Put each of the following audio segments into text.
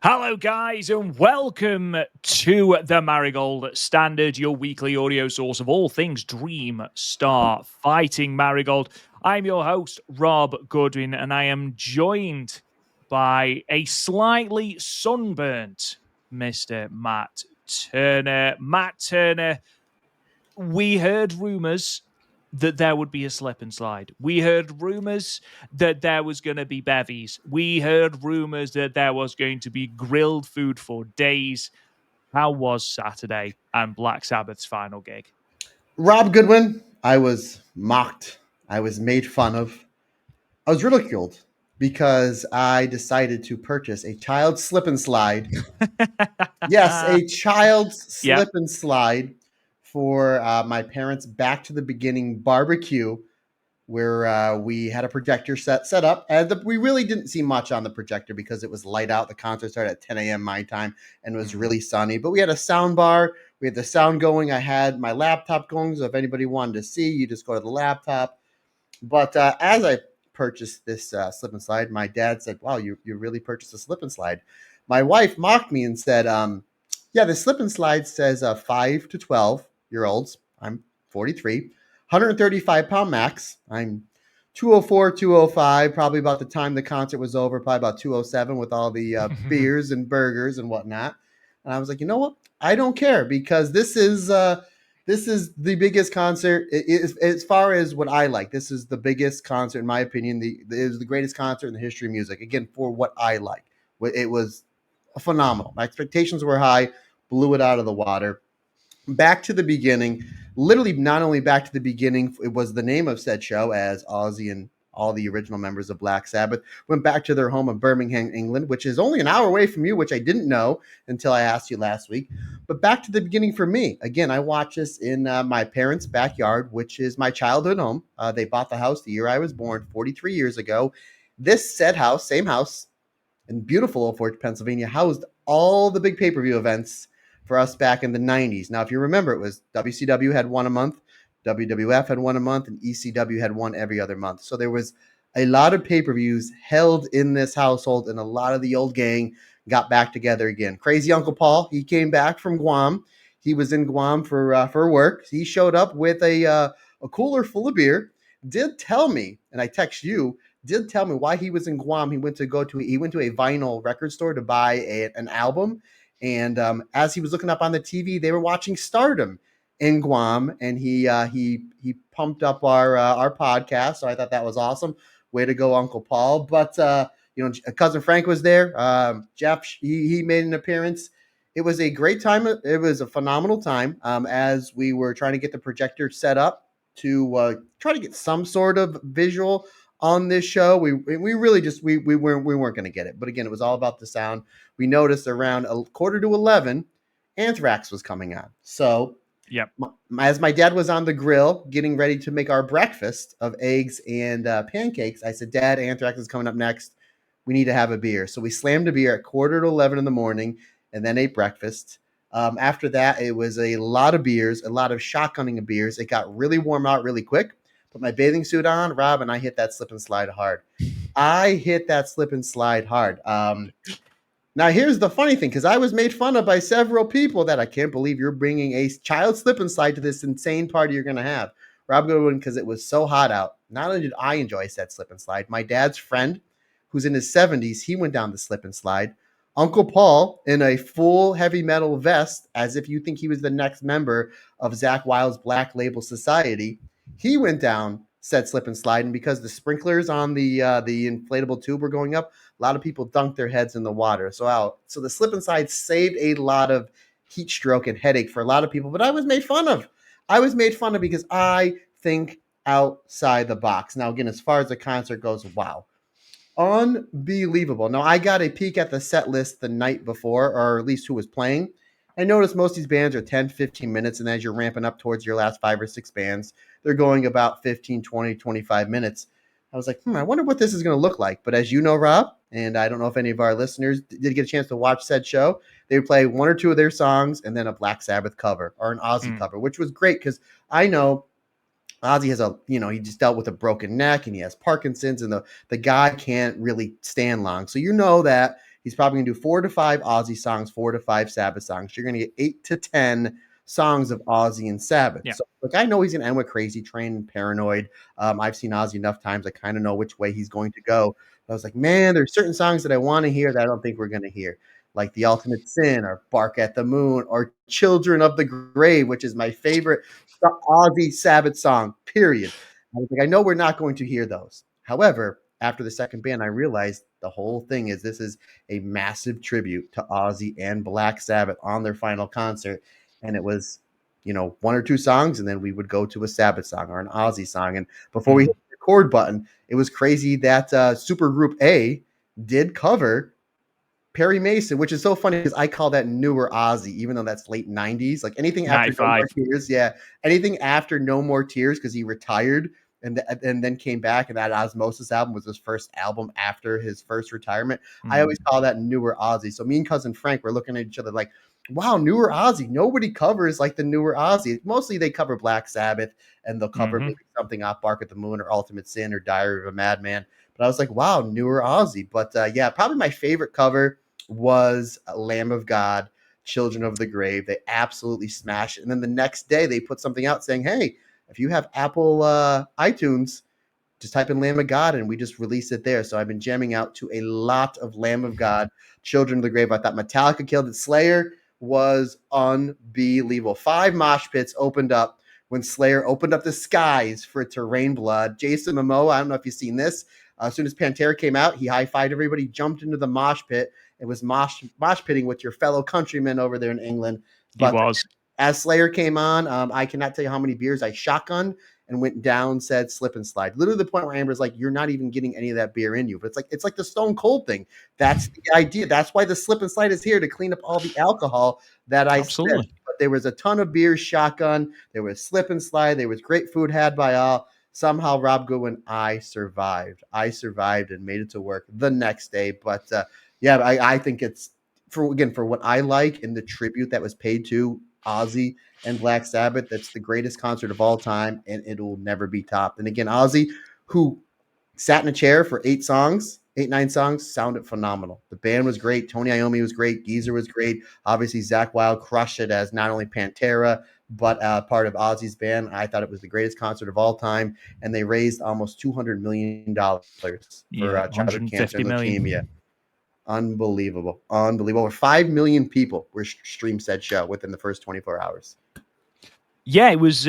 Hello, guys, and welcome to the Marigold Standard, your weekly audio source of all things Dream Star Fighting Marigold. I'm your host, Rob Goodwin, and I am joined by a slightly sunburnt Mr. Matt Turner. Matt Turner, we heard rumors that there would be a slip and slide. We heard rumors that there was going to be bevies. We heard rumors that there was going to be grilled food for days. How was Saturday and Black Sabbath's final gig? Rob Goodwin, I was mocked. I was made fun of. I was ridiculed because I decided to purchase a child slip and slide. Yes, a child's Yep. slip and slide for my parents' Back to the Beginning barbecue, where we had a projector set up. And we really didn't see much on the projector because it was light out. The concert started at 10 a.m. my time and it was really sunny. But we had a sound bar. We had the sound going. I had my laptop going. So if anybody wanted to see, you just go to the laptop. But as I purchased this slip and slide, my dad said, "Wow, you really purchased a slip and slide." My wife mocked me and said, "Yeah, the slip and slide says 5 to 12-year-olds. I'm 43, 135-pound max. I'm 204, 205, probably about the time the concert was over, probably about 207 with all the beers and burgers and whatnot." And I was like, you know what? I don't care because this is the biggest concert as far as what I like. This is the biggest concert, in my opinion. It is the greatest concert in the history of music. Again, for what I like, it was phenomenal. My expectations were high, blew it out of the water. Back to the Beginning, literally not only Back to the Beginning, it was the name of said show, as Ozzy and all the original members of Black Sabbath went back to their home of Birmingham, England, which is only an hour away from you, which I didn't know until I asked you last week. But Back to the Beginning for me, again, I watched this in my parents' backyard, which is my childhood home. They bought the house the year I was born, 43 years ago. This said house, same house in beautiful Old Fort, Pennsylvania, housed all the big pay-per-view events for us back in the 90s. Now, if you remember, it was WCW had one a month, WWF had one a month, and ECW had one every other month. So there was a lot of pay-per-views held in this household, and a lot of the old gang got back together again. Crazy Uncle Paul, he came back from Guam. He was in Guam for work. He showed up with a cooler full of beer. Did tell me, and I text you, did tell me why he was in Guam. He went to a vinyl record store to buy an album. And as he was looking up on the TV, they were watching Stardom in Guam, and he pumped up our podcast. So I thought that was awesome. Way to go, Uncle Paul! But cousin Frank was there. Jeff, he made an appearance. It was a great time. It was a phenomenal time as we were trying to get the projector set up to try to get some sort of visual on this show. We really just we weren't going to get it. But again, it was all about the sound. We noticed around 10:45, Anthrax was coming on. So Yep. as my dad was on the grill getting ready to make our breakfast of eggs and pancakes, I said, "Dad, Anthrax is coming up next. We need to have a beer." So we slammed a beer at 10:45 in the morning and then ate breakfast. After that, it was a lot of beers, a lot of shotgunning of beers. It got really warm out really quick. Put my bathing suit on, Rob, and I hit that slip and slide hard. Now, here's the funny thing, because I was made fun of by several people that I can't believe you're bringing a child slip and slide to this insane party you're going to have. Rob Goodwin, because it was so hot out. Not only did I enjoy said slip and slide, my dad's friend, who's in his 70s, he went down the slip and slide. Uncle Paul, in a full heavy metal vest, as if you think he was the next member of Zakk Wylde's Black Label Society, he went down said slip and slide. And because the sprinklers on the inflatable tube were going up, a lot of people dunked their heads in the water. So the slip and slide saved a lot of heat stroke and headache for a lot of people. But I was made fun of. I was made fun of because I think outside the box. Now, again, as far as the concert goes, wow. Unbelievable. Now, I got a peek at the set list the night before, or at least who was playing. I noticed most of these bands are 10, 15 minutes, and as you're ramping up towards your last 5 or 6 bands, they're going about 15, 20, 25 minutes. I was like, I wonder what this is going to look like. But as you know, Rob, and I don't know if any of our listeners did get a chance to watch said show, they would play one or two of their songs and then a Black Sabbath cover or an Ozzy cover, which was great because I know Ozzy has he just dealt with a broken neck and he has Parkinson's, and the guy can't really stand long. So you know that he's probably going to do 4 to 5 Ozzy songs, 4 to 5 Sabbath songs. You're going to get 8 to 10 songs of Ozzy and Sabbath. Yeah. So, like, I know he's going to end with Crazy Train and Paranoid. I've seen Ozzy enough times. I kind of know which way he's going to go. But I was like, man, there's certain songs that I want to hear that I don't think we're going to hear, like The Ultimate Sin or Bark at the Moon or Children of the Grave, which is my favorite Ozzy Sabbath song, period. I was like, I know we're not going to hear those. However, after the second band, I realized the whole thing is this is a massive tribute to Ozzy and Black Sabbath on their final concert. And it was, 1 or 2 songs, and then we would go to a Sabbath song or an Ozzy song. And before we hit the record button, it was crazy that Supergroup A did cover Perry Mason, which is so funny because I call that newer Ozzy, even though that's late 90s. Like anything after No More 95. Tears, anything after No More Tears, because he retired and then came back, and that Osmosis album was his first album after his first retirement. I always call that newer Ozzy. So me and cousin Frank were looking at each other like, wow, newer Ozzy. Nobody covers like the newer Ozzy. Mostly they cover Black Sabbath, and they'll cover maybe something off Bark at the Moon or Ultimate Sin or Diary of a Madman. But I was like, wow, newer Ozzy. But probably my favorite cover was Lamb of God, Children of the Grave. They absolutely smashed it. And then the next day they put something out saying, hey, if you have Apple iTunes, just type in Lamb of God, and we just released it there. So I've been jamming out to a lot of Lamb of God, Children of the Grave. I thought Metallica killed it. Slayer was unbelievable. 5 mosh pits opened up when Slayer opened up the skies for it to rain blood. Jason Momoa, I don't know if you've seen this. As soon as Pantera came out, he high-fived everybody, jumped into the mosh pit. It was mosh pitting with your fellow countrymen over there in England. He But was. as Slayer came on, I cannot tell you how many beers I shotgunned and went down said Slip and Slide. Literally the point where Amber's like, you're not even getting any of that beer in you. But it's like the Stone Cold thing. That's the idea. That's why the Slip and Slide is here, to clean up all the alcohol that I Absolutely. spent. But there was a ton of beers shotgun. There was Slip and Slide. There was great food had by all. Somehow, Rob Goodwin, I survived. I survived and made it to work the next day. But I think it's for what I like and the tribute that was paid to Ozzy and Black Sabbath. That's the greatest concert of all time, and it will never be topped. And again, Ozzy, who sat in a chair for 9 songs, sounded phenomenal. The band was great. Tony Iommi was great. Geezer was great. Obviously, Zakk Wylde crushed it as not only Pantera, but part of Ozzy's band. I thought it was the greatest concert of all time, and they raised almost $200 million for childhood cancer and leukemia. Unbelievable. Over 5 million people were streamed said show within the first 24 hours. Yeah, it was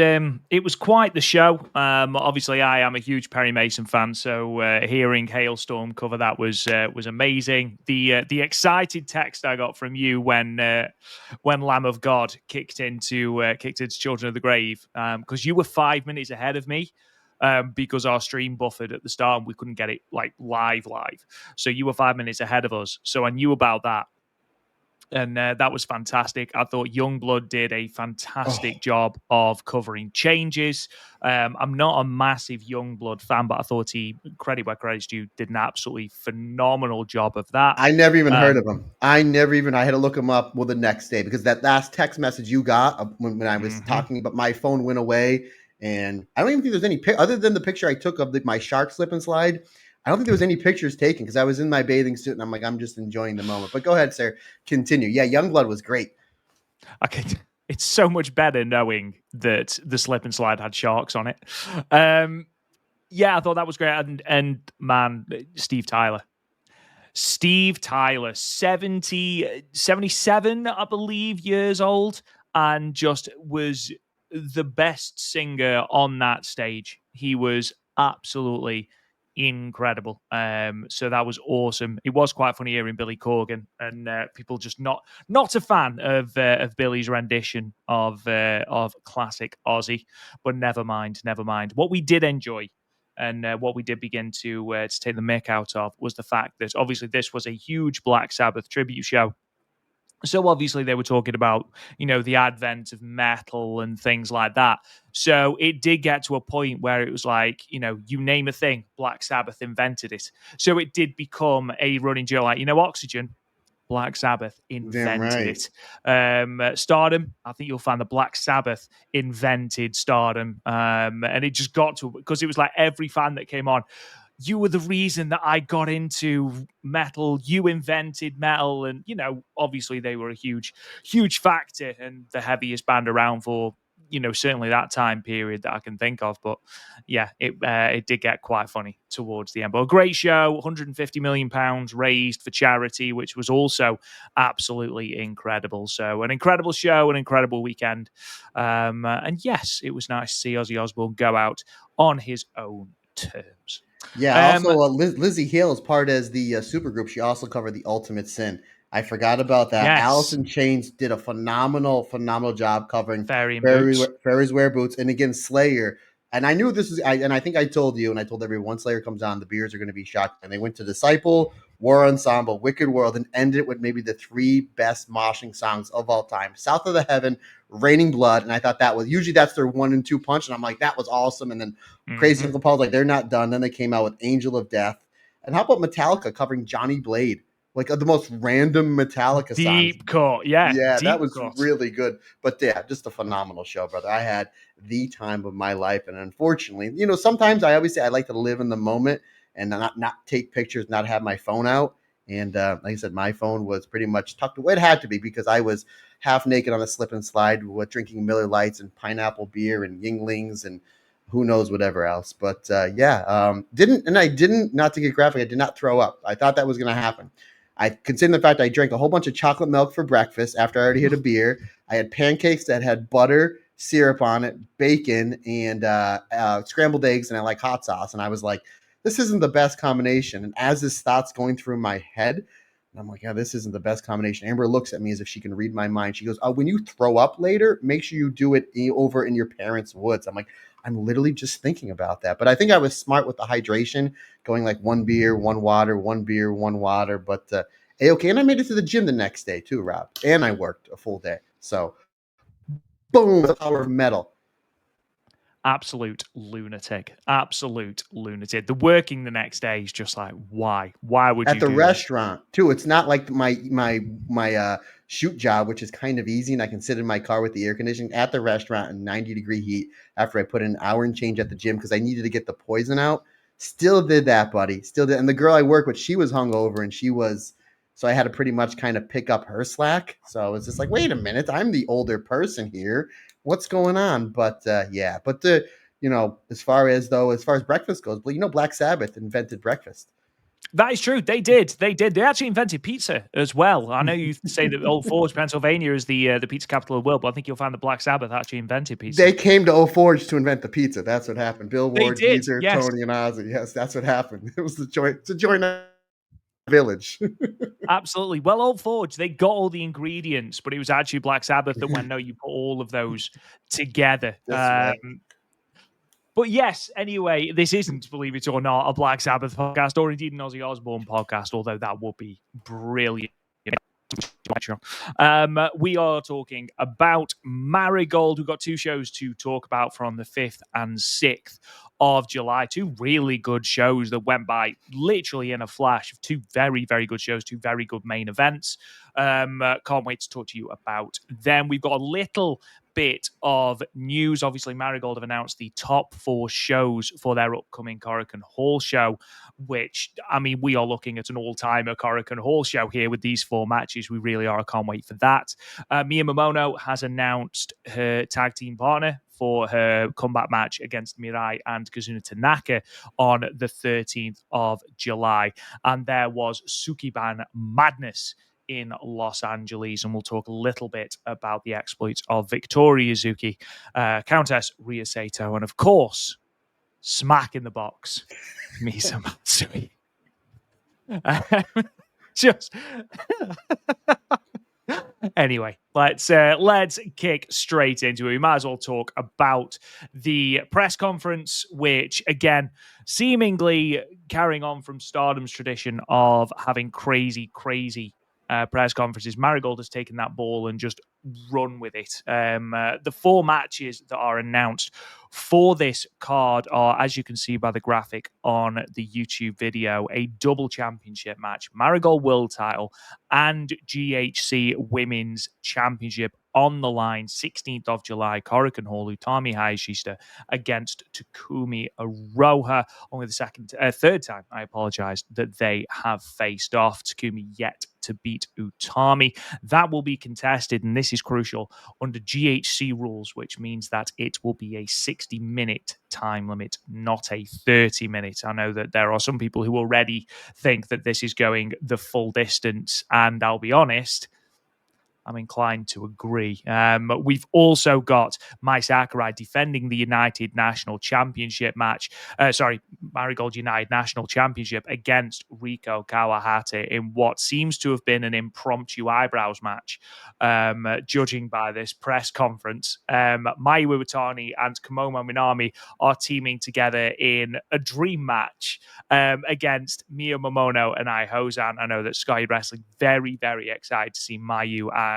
quite the show. Obviously, I am a huge Perry Mason fan, so hearing Hailstorm cover that was amazing. The excited text I got from you when Lamb of God kicked into Children of the Grave, because you were 5 minutes ahead of me. Because our stream buffered at the start and we couldn't get it like live. So you were 5 minutes ahead of us. So I knew about that. And that was fantastic. I thought Youngblood did a fantastic job of covering changes. I'm not a massive Youngblood fan, but I thought he, credit where credit's due, did an absolutely phenomenal job of that. I never even heard of him. I had to look him up the next day, because that last text message you got when I was talking, but my phone went away, and I don't even think there's any other than the picture I took of my shark slip and slide. I don't think there was any pictures taken because I was in my bathing suit and I'm like, I'm just enjoying the moment. But go ahead, sir. Continue. Yeah, Youngblood was great. Okay. It's so much better knowing that the slip and slide had sharks on it. I thought that was great. And man, Steve Tyler, 77, I believe, years old, and just was the best singer on that stage. He was absolutely incredible. So that was awesome. It was quite funny hearing Billy Corgan and people just not a fan of Billy's rendition of classic Ozzy. But never mind. What we did enjoy, and what we did begin to take the mick out of, was the fact that obviously this was a huge Black Sabbath tribute show. So obviously they were talking about, the advent of metal and things like that. So it did get to a point where it was like, you name a thing, Black Sabbath invented it. So it did become a running joke, like, Oxygen, Black Sabbath invented it. Stardom, I think you'll find the Black Sabbath invented Stardom. And it just got to, because it was like every fan that came on, you were the reason that I got into metal. You invented metal. And, obviously they were a huge, huge factor and the heaviest band around for, certainly that time period that I can think of. But yeah, it did get quite funny towards the end. But a great show, 150 million pounds raised for charity, which was also absolutely incredible. So an incredible show, an incredible weekend. And yes, it was nice to see Ozzy Osbourne go out on his own terms. Yeah. Also, Lizzie Hill is part as the supergroup. She also covered the Ultimate Sin. I forgot about that. Alice Yes, in Chains did a phenomenal job covering Fairy in Boots. Fairies Wear Boots, and again Slayer. And I knew this was, and I think I told you, and I told everyone, Slayer comes on, the beers are going to be shot. And they went to Disciple, War Ensemble, Wicked World, and ended it with maybe the three best moshing songs of all time: South of the Heaven, Raining Blood. And I thought that was, usually that's their 1 and 2 punch, and I'm like, that was awesome. And then Crazy Uncle Paul's like, they're not done. Then they came out with Angel of Death. And how about Metallica covering Johnny Blade? Like the most random Metallica songs. Deep cut, yeah. Yeah, deep that was cut. really good. But yeah, just a phenomenal show, brother. I had the time of my life. And unfortunately, sometimes I always say I like to live in the moment and not take pictures, not have my phone out. And like I said, my phone was pretty much tucked away. It had to be because I was half naked on a slip and slide with drinking Miller Lights and pineapple beer and Yinglings and who knows whatever else. But I didn't, not to get graphic, I did not throw up. I thought that was going to happen. I consider the fact I drank a whole bunch of chocolate milk for breakfast after I already had a beer. I had pancakes that had butter, syrup on it, bacon, and scrambled eggs, and I like hot sauce. And I was like, this isn't the best combination. And as this thought's going through my head, I'm like, yeah, this isn't the best combination. Amber looks at me as if she can read my mind. She goes, oh, when you throw up later, make sure you do it over in your parents' woods. I'm like, I'm literally just thinking about that. But I think I was smart with the hydration, going like 1 beer, 1 water, 1 beer, 1 water. But okay. And I made it to the gym the next day too, Rob. And I worked a full day. So boom, the power of metal. Absolute lunatic. Absolute lunatic. The working the next day is just like, why? Why would At you the do restaurant too. It's not like my shoot job, which is kind of easy, and I can sit in my car with the air conditioning at the restaurant in 90-degree heat after I put in an hour and change at the gym because I needed to get the poison out. Still did that, buddy. Still did. And the girl I work with, she was hungover, and so I had to pretty much kind of pick up her slack. So I was just like, wait a minute, I'm the older person here. What's going on? But yeah, but as far as breakfast goes, Black Sabbath invented breakfast. That is true. They did. They actually invented pizza as well. I know you say that Old Forge, Pennsylvania is the pizza capital of the world, but I think you'll find that Black Sabbath actually invented pizza. They came to Old Forge to invent the pizza. That's what happened. Bill Ward, Geezer, yes. Tony, and Ozzy. Yes, that's what happened. It was to join a village. Absolutely. Well, Old Forge, they got all the ingredients, but it was actually Black Sabbath that went, no, you put all of those together. That's right. But yes, anyway, this isn't, believe it or not, a Black Sabbath podcast or indeed an Ozzy Osbourne podcast, although that would be brilliant. We are talking about Marigold. We've got 2 shows to talk about from the 5th and 6th of July. 2 really good shows that went by literally in a flash of 2 very, very good shows, 2 very good main events. Can't wait to talk to you about them. We've got a little bit of news. Obviously, Marigold have announced the top 4 shows for their upcoming Korakuen Hall show, which, I mean, we are looking at an all-timer Korakuen Hall show here with these 4 matches. We really are. I can't wait for that. Mia Momono has announced her tag team partner for her comeback match against Mirai and Kazuna Tanaka on the 13th of July. And there was Sukiban Madness in Los Angeles, and we'll talk a little bit about the exploits of Victoria Yuzuki, Countess Rhea Sato, and of course, smack in the box, Misa Matsui. Just anyway, let's kick straight into it. We might as well talk about the press conference, which again, seemingly carrying on from Stardom's tradition of having crazy press conferences. Marigold has taken that ball and just run with it. The 4 matches that are announced for this card are, as you can see by the graphic on the YouTube video, a double championship match, Marigold World Title and GHC Women's Championship on the line, 16th of July, Korakuen Hall, Utami Hayashishita against Takumi Aroha. Only the third time, I apologize, that they have faced off. Takumi yet to beat Utami. That will be contested, and this is crucial, under GHC rules, which means that it will be a 60-minute time limit, not a 30-minute. I know that there are some people who already think that this is going the full distance, and I'll be honest, I'm inclined to agree. We've also got Mai Sakurai defending the United National Championship match. Marigold United National Championship against Riko Kawahata in what seems to have been an impromptu eyebrows match, judging by this press conference. Mayu Iwatani and Komomo Minami are teaming together in a dream match against Mio Momono and Ai Hozan. I know that Sky Wrestling very, very excited to see Mayu and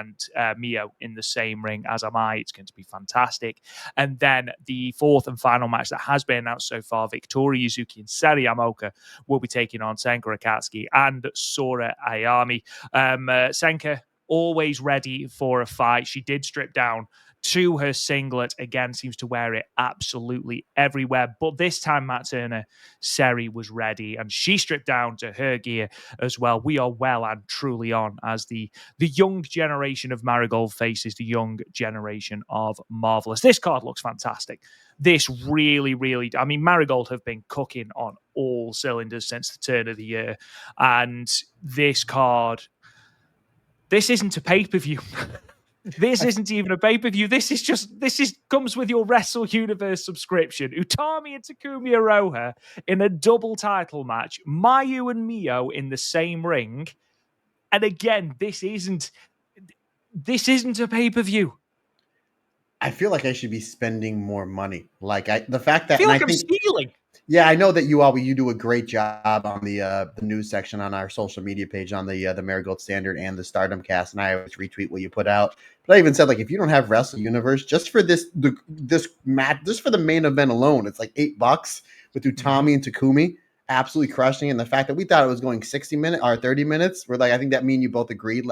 Mio in the same ring, as am I. It's going to be fantastic. And then the fourth and final match that has been announced so far, Victoria Yuzuki and Seri Yamaoka will be taking on Senka Akatsuki and Sora Ayami. Senka, always ready for a fight. She did strip down to her singlet. Again, seems to wear it absolutely everywhere. But this time, Matt Turner, Seri was ready, and she stripped down to her gear as well. We are well and truly on as the young generation of Marigold faces the young generation of Marvelous. This card looks fantastic. This really, really, I mean, Marigold have been cooking on all cylinders since the turn of the year. And this card, this isn't a pay-per-view. This isn't even a pay-per-view. This comes with your Wrestle Universe subscription. Utami and Takumi Aroha in a double title match. Mayu and Mio in the same ring. And again, this isn't a pay-per-view. I feel like I should be spending more money. Like the fact that I feel like I'm stealing. Yeah, I know that you do a great job on the news section on our social media page on the Marigold Standard and the Stardom Cast, and I always retweet what you put out. But I even said, like, if you don't have Wrestle Universe, just for this match, just for the main event alone, it's like $8 with Utami and Takumi absolutely crushing. And the fact that we thought it was going 60 minutes or 30 minutes, we're like, I think that me and you both agreed.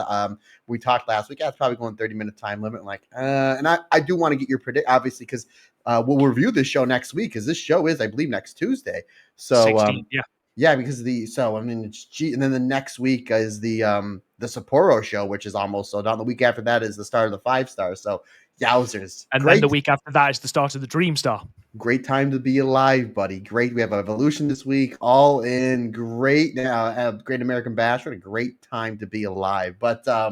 We talked last week. It's probably going 30-minute time limit. And I do want to get your predict, obviously, because we'll review this show next week, because this show is, I believe, next Tuesday. So 16, because and then the next week is the Sapporo show, which is almost sold out. The week after that is the start of the 5 stars. So yowzers! And then the week after that is the start of the Dream Star. Great time to be alive, buddy. Great. We have Evolution this week. All in. Great. Now, Great American Bash. What a great time to be alive. But I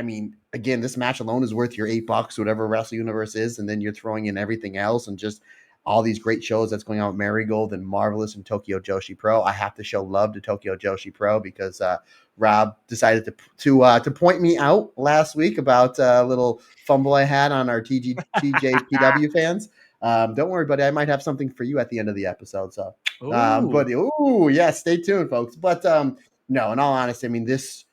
mean, again, this match alone is worth your $8, whatever Wrestle Universe is, and then you're throwing in everything else and just all these great shows that's going on with Marigold and Marvelous and Tokyo Joshi Pro. I have to show love to Tokyo Joshi Pro because Rob decided to point me out last week about a little fumble I had on our TJPW fans. Don't worry, buddy. I might have something for you at the end of the episode. So, stay tuned, folks. But no, in all honesty, I mean, this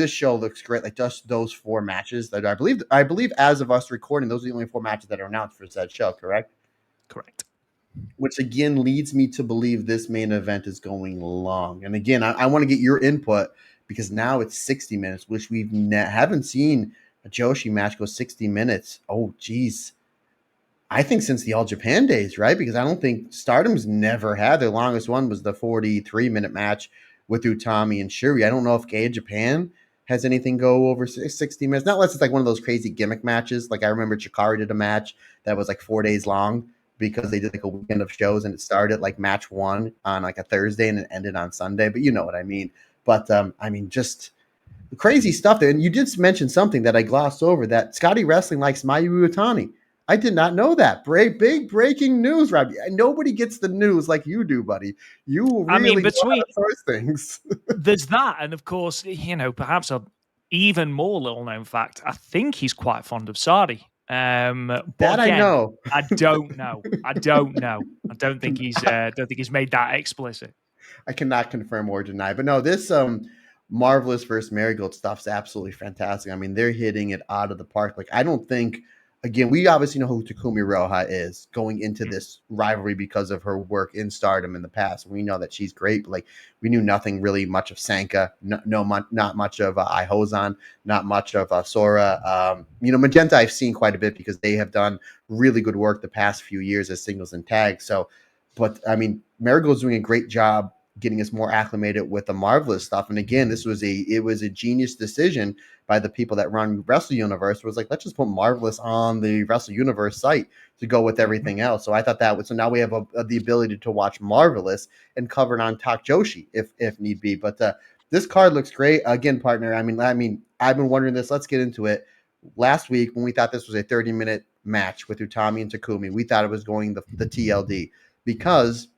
show looks great. Like just those 4 matches that I believe as of us recording, those are the only 4 matches that are announced for said show, correct? Correct. Which again leads me to believe this main event is going long. And again, I want to get your input because now it's 60 minutes, which we haven't seen a Joshi match go 60 minutes. Oh, geez. I think since the All Japan days, right? Because I don't think Stardom's never had. Their longest one was the 43-minute match with Utami and Shuri. I don't know if Gay Japan has anything go over 60 minutes. Not unless it's like one of those crazy gimmick matches. Like I remember Chikara did a match that was like 4 days long because they did like a weekend of shows and it started like match 1 on like a Thursday and it ended on Sunday. But you know what I mean. But I mean, just crazy stuff there. And you did mention something that I glossed over, that Scotty Wrestling likes Mayu Iwatani. I did not know that. Big breaking news, Rob. Nobody gets the news like you do, buddy. You really know how to source things. There's that. And of course, perhaps a even more little-known fact, I think he's quite fond of Sadi. But that again, I know. I don't know. I don't think he's made that explicit. I cannot confirm or deny. But no, this Marvelous versus Marigold stuff's absolutely fantastic. I mean, they're hitting it out of the park. Like I don't think again, we obviously know who Takumi Roha is going into this rivalry because of her work in Stardom in the past. We know that she's great, but like we knew nothing really much of Sanka, not much of Ihozan, not much of Sora. Magenta I've seen quite a bit because they have done really good work the past few years as singles and tags. So, but I mean, Marigold's doing a great job getting us more acclimated with the Marvelous stuff. And again, it was a genius decision by the people that run Wrestle Universe. Was like, let's just put Marvelous on the Wrestle Universe site to go with everything else. So I thought that was, so now we have the ability to watch Marvelous and cover it on Tak Joshi if need be. But this card looks great again, partner. I mean, I've been wondering this. Let's get into it. Last week when we thought this was a 30-minute match with Utami and Takumi, we thought it was going the TLD because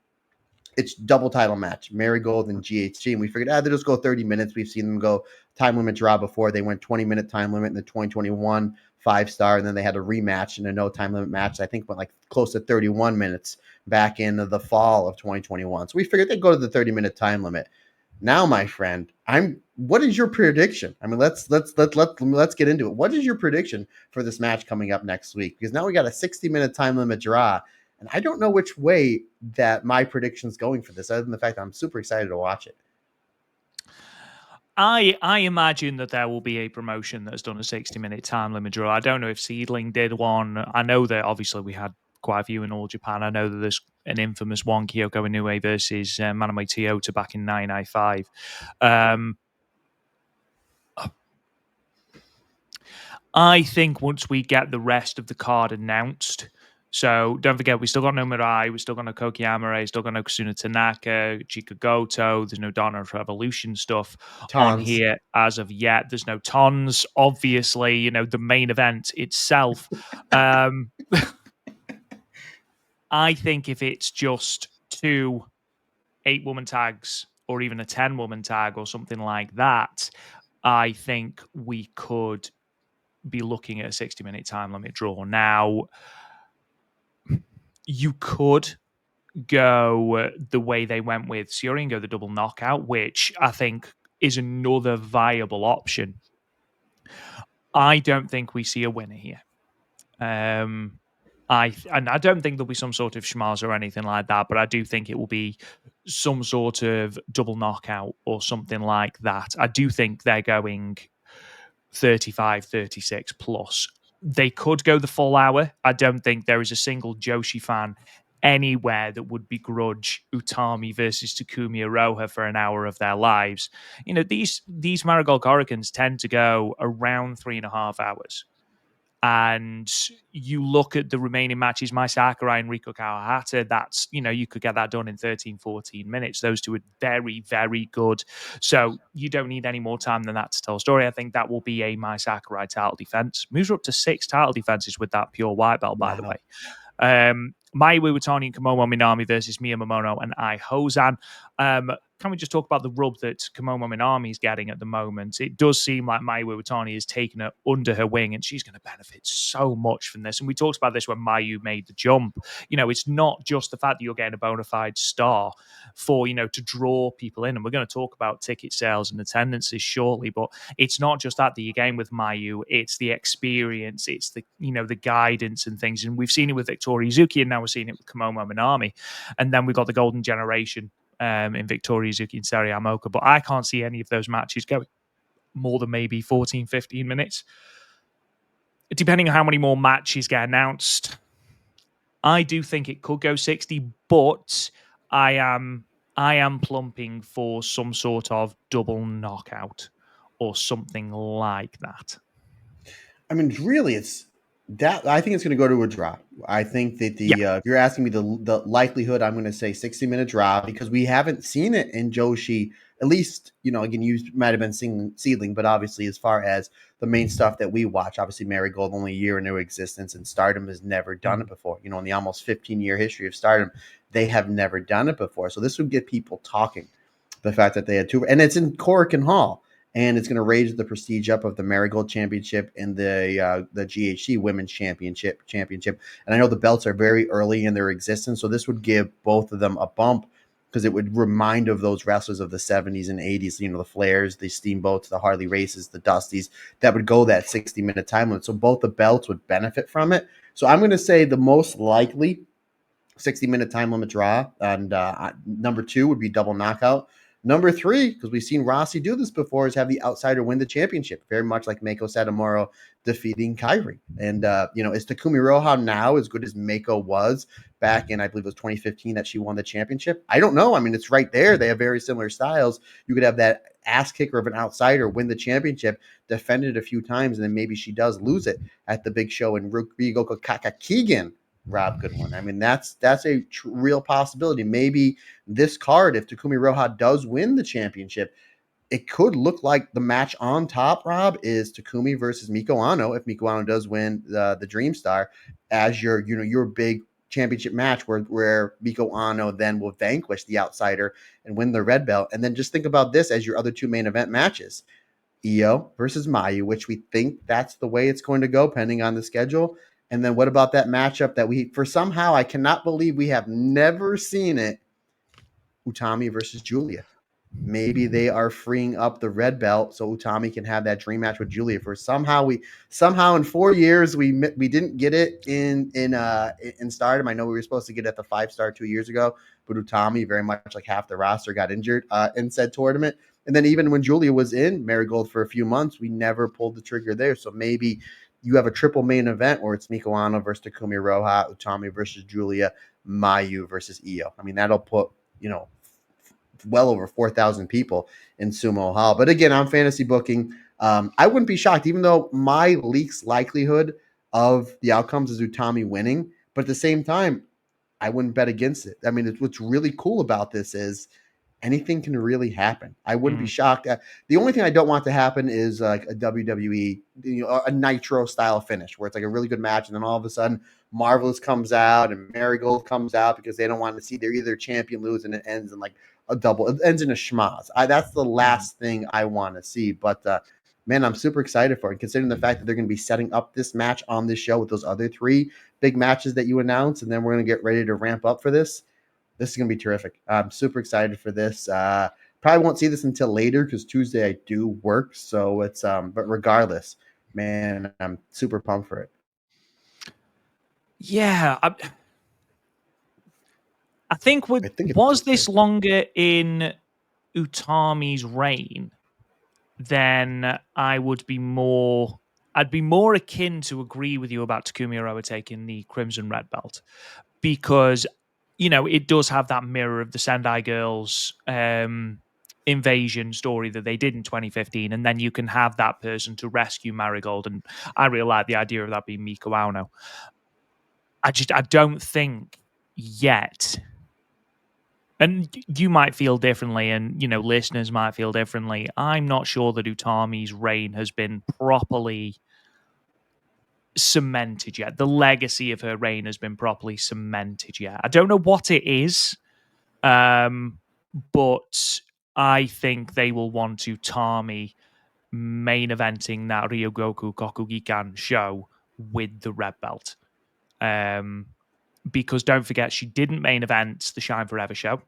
it's double title match, Marigold and GHG. And we figured, they'll just go 30 minutes. We've seen them go time limit draw before. They went 20-minute time limit in the 2021 5-star, and then they had a rematch in a no time limit match. I think went like close to 31 minutes back in the fall of 2021. So we figured they'd go to the 30-minute time limit. Now, my friend, what is your prediction? I mean, let's get into it. What is your prediction for this match coming up next week? Because now we got a 60-minute time limit draw. And I don't know which way that my prediction is going for this, other than the fact that I'm super excited to watch it. I imagine that there will be a promotion that's done a 60-minute time limit draw. I don't know if Seedling did one. I know that obviously we had quite a few in All Japan. I know that there's an infamous one, Kyoko Inoue versus Manami Toyota back in 995. I think once we get the rest of the card announced, so don't forget, we still got no Mirai, we still got no Kokiyama, we still got no Kusuna Tanaka, Chika Goto, there's no Donna Revolution stuff on here as of yet. There's no Tons, obviously, the main event itself. I think if it's just 2 8-woman tags or even a 10-woman tag or something like that, I think we could be looking at a 60-minute time limit draw. Now, you could go the way they went with Syuri and go the double knockout, which I think is another viable option. I don't think we see a winner here. I don't think there'll be some sort of schmaz or anything like that, but I do think it will be some sort of double knockout or something like that. I do think they're going 35, 36 plus. They could go the full hour. I don't think there is a single Joshi fan anywhere that would begrudge Utami versus Takumi Aroha for an hour of their lives. These Marigold Hurricanes tend to go around 3.5 hours. And you look at the remaining matches, Mai Sakurai and Riko Kawahata, that's, you could get that done in 13, 14 minutes. Those two are very, very good. So you don't need any more time than that to tell a story. I think that will be a Mai Sakurai title defense. Moves her up to 6 title defenses with that pure white belt, by the way. Mayu Iwatani and Komomo Minami versus Miya Momono and Ai Hozan. Can we just talk about the rub that Komomo Minami is getting at the moment? It does seem like Mayu Iwatani has taken her under her wing, and she's going to benefit so much from this. And we talked about this when Mayu made the jump. It's not just the fact that you're getting a bona fide star for, to draw people in. And we're going to talk about ticket sales and attendances shortly, but it's not just that you're getting with Mayu. It's the experience, it's the, the guidance and things. And we've seen it with Victoria Izuki, and now we're seeing it with Komomo Minami. And then we've got the golden generation in Victoria Izuki and Seri Amoka, but I can't see any of those matches going more than maybe 14, 15 minutes. Depending on how many more matches get announced, I do think it could go 60, but I am plumping for some sort of double knockout or something like that. I mean, really, it's that. I think it's going to go to a draw. I think that if you're asking me the likelihood, I'm going to say 60-minute draw because we haven't seen it in Joshi. At least, again, you might have been seeing Seedling, but obviously, as far as the main stuff that we watch, obviously, Marigold only a year in their existence, and Stardom has never done it before. In the almost 15-year history of Stardom, they have never done it before. So this would get people talking. The fact that they had 2, and it's in Korakuen Hall. And it's going to raise the prestige up of the Marigold Championship and the GHC Women's Championship. And I know the belts are very early in their existence, so this would give both of them a bump because it would remind of those wrestlers of the 70s and 80s, you know, the Flairs, the Steamboats, the Harley Races, the Dusties, that would go that 60-minute time limit. So both the belts would benefit from it. So I'm going to say the most likely 60-minute time limit draw. And number 2 would be double knockout. Number 3, because we've seen Rossi do this before, is have the outsider win the championship, very much like Mako Satomura defeating Kairi. And, is Takumi Roha now as good as Mako was back in, I believe it was 2015 that she won the championship? I don't know. I mean, it's right there. They have very similar styles. You could have that ass kicker of an outsider win the championship, defend it a few times, and then maybe she does lose it at the big show in Ryogoku Kakakigen. Rob Goodwin. I mean, that's a real possibility. Maybe this card, if Takumi Roha does win the championship, it could look like the match on top, Rob, is Takumi versus Miku Aono. If Miku Aono does win the Dream Star as your big championship match where Miku Aono then will vanquish the outsider and win the red belt. And then just think about this as your other 2 main event matches. Io versus Mayu, which we think that's the way it's going to go, pending on the schedule. And then what about that matchup that I cannot believe we have never seen it, Utami versus Julia. Maybe they are freeing up the red belt so Utami can have that dream match with Julia. For somehow in 4 years we didn't get it in Stardom. I know we were supposed to get it at the 5-star 2 years ago, but Utami, very much like half the roster, got injured in said tournament. And then even when Julia was in Marigold for a few months, we never pulled the trigger there. So maybe you have a triple main event where it's Miku Aono versus Takumi Roha, Utami versus Julia, Mayu versus Io. I mean, that'll put, well over 4,000 people in Sumo Hall. But again, on fantasy booking, I wouldn't be shocked, even though my least likelihood of the outcomes is Utami winning. But at the same time, I wouldn't bet against it. I mean, what's really cool about this is anything can really happen. I wouldn't be shocked. The only thing I don't want to happen is like a WWE, a Nitro style finish where it's like a really good match, and then all of a sudden Marvelous comes out and Marigold comes out because they don't want to see their either champion lose, and it ends in like a double. It ends in a schmaz. That's the last thing I want to see. But man, I'm super excited for it, considering the fact that they're going to be setting up this match on this show with those other 3 big matches that you announced, and then we're going to get ready to ramp up for this. This is going to be terrific. I'm super excited for this. Probably won't see this until later because Tuesday I do work. So it's, but regardless, man, I'm super pumped for it. Yeah. I think was this longer in Utami's reign, then I'd be more akin to agree with you about Takumi Oroa taking the Crimson Red Belt, because it does have that mirror of the Sendai Girls invasion story that they did in 2015, and then you can have that person to rescue Marigold, and I really like the idea of that being Miku Aono. I don't think yet, and you might feel differently, and listeners might feel differently. I'm not sure that Utami's reign has been properly cemented yet. The legacy of her reign has been properly cemented yet. I don't know what it is, but I think they will want Utami main eventing that Ryogoku Kokugikan show with the red belt. Because don't forget, she didn't main event the Shine Forever show,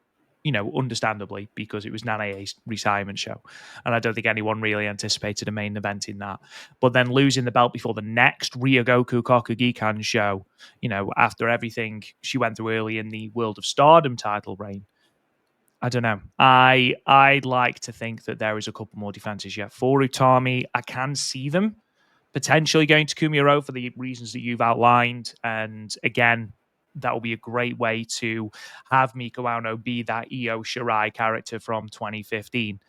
understandably, because it was Nanae's retirement show. And I don't think anyone really anticipated a main event in that. But then losing the belt before the next Ryogoku Kokugikan show, after everything she went through early in the World of Stardom title reign, I don't know. I'd like to think that there is a couple more defenses yet. For Utami, I can see them potentially going to Kumiro for the reasons that you've outlined. And again, that will be a great way to have Miku Aono be that Io Shirai character from 2015.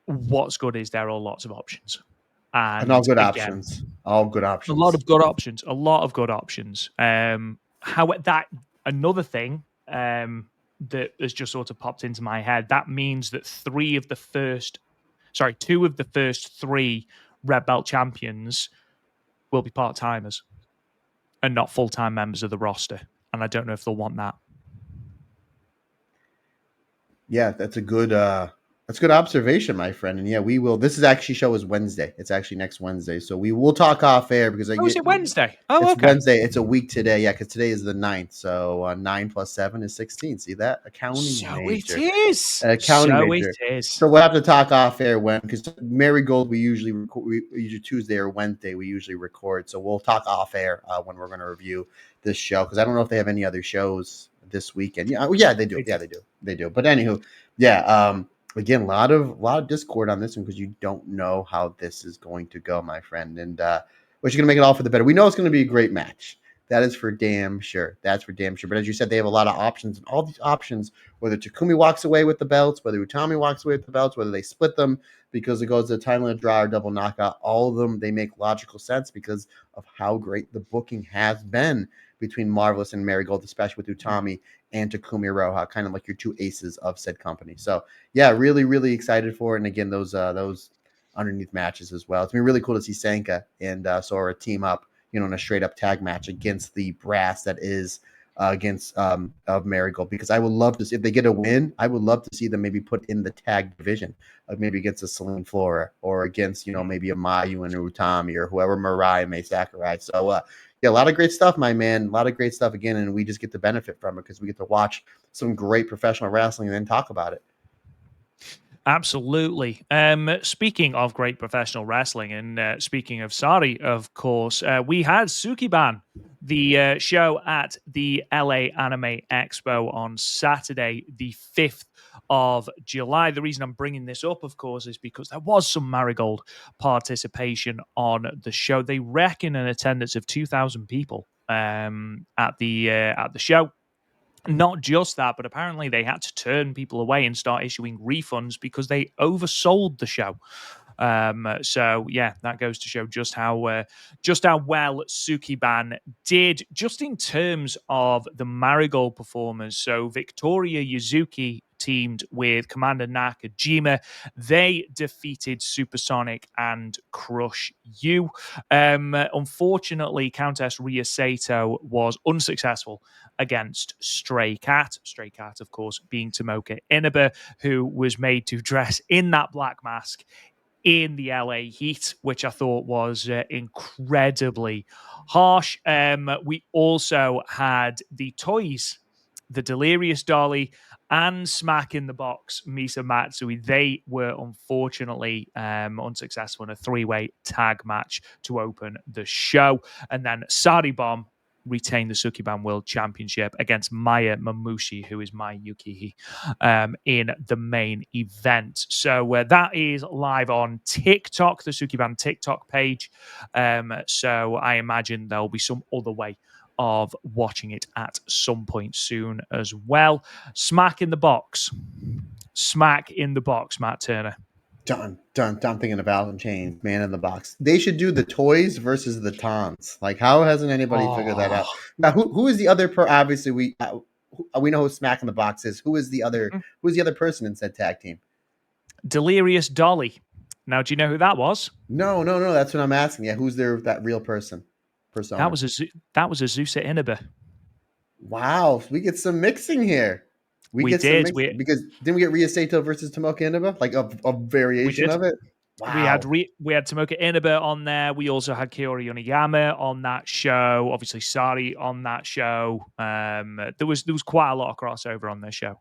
What's good is there are lots of options. And all good options. All good options. A lot of good options. A lot of good options. Another thing that has just sort of popped into my head, that means that two of the first 3 Red Belt champions will be part-timers and not full-time members of the roster. And I don't know if they'll want that. Yeah, that's a good That's good observation, my friend. And yeah, we will. This is actually show is Wednesday. It's actually next Wednesday. So we will talk off air because I Oh, is get it Wednesday? Oh, it's okay. Wednesday. It's a week today. Yeah, because today is the 9th. So 9 plus 7 is 16. See that? Accounting So it major. is. Accounting So it major. is. So we'll have to talk off air when because Marigold we usually record we usually Tuesday or Wednesday we usually record. So we'll talk off air when we're going to review this show because I don't know if they have any other shows this weekend. Yeah, yeah, they do. Yeah, they do. But anywho, yeah. Again, a lot of discord on this one because you don't know how this is going to go, my friend, and we're just going to make it all for the better. We know it's going to be a great match. That is for damn sure. That's for damn sure. But as you said, they have a lot of options, and all these options, whether Takumi walks away with the belts, whether Utami walks away with the belts, whether they split them because it goes to a time limit draw or double knockout, all of them, they make logical sense because of how great the booking has been between Marvelous and Marigold, especially with Utami and Takumi Iroha, kind of like your two aces of said company. So yeah, really, really excited for it. And again, those underneath matches as well. It's been really cool to see Sanka and Sora team up, in a straight up tag match against the brass that is against of Marigold because I would love to see if they get a win. I would love to see them maybe put in the tag division, maybe against a Celine Flora or against maybe a Mayu and Utami or whoever Mariah May Sakurai. So yeah, a lot of great stuff, my man. A lot of great stuff again, and we just get to benefit from it because we get to watch some great professional wrestling and then talk about it. Absolutely. Speaking of great professional wrestling, and speaking of Sari, of course, we had Sukiban, the show at the LA Anime Expo on Saturday, the 5th of July. The reason I'm bringing this up, of course, is because there was some Marigold participation on the show. They reckon an attendance of 2,000 people at the show. Not just that, but apparently they had to turn people away and start issuing refunds because they oversold the show. So yeah, that goes to show just how well Sukiban did, just in terms of the Marigold performers. So Victoria Yuzuki teamed with Commander Nakajima. They defeated Supersonic and Crush You. Unfortunately, Countess Ria Sato was unsuccessful against Stray Cat. Stray Cat, of course, being Tomoka Inaba, who was made to dress in that black mask in the LA heat, which I thought was incredibly harsh. We also had the toys, the Delirious Dolly and Smack in the Box, Misa Matsui. They were unfortunately unsuccessful in a three-way tag match to open the show. And then Sari Bomb retain the Sukiban World Championship against Maya Mamushi, who is Mai Yukihi, in the main event. So that is live on TikTok, the Sukiban TikTok page. So I imagine there'll be some other way of watching it at some point soon as well. Smack in the box. Smack in the box, Matt Turner. Done. I'm thinking about Chain, Man in the Box. They should do the toys versus the taunts. Like, how hasn't anybody figured that out? Now, who is the other obviously, we know who Smack in the Box is. Who is the other? Who is the other person in said tag team? Delirious Dolly. Now, do you know who that was? No. That's what I'm asking. Yeah, who's that real person? Persona. That was Azusa Inaba. Wow, we get some mixing here. We get some did. mixing because didn't we get Ria Sato versus Tomoka Inaba? Like a We variation did. of it? Wow. We had Tomoka Inaba on there. We also had Kiori Oniyama on that show. Obviously, Sari on that show. There was quite a lot of crossover on this show.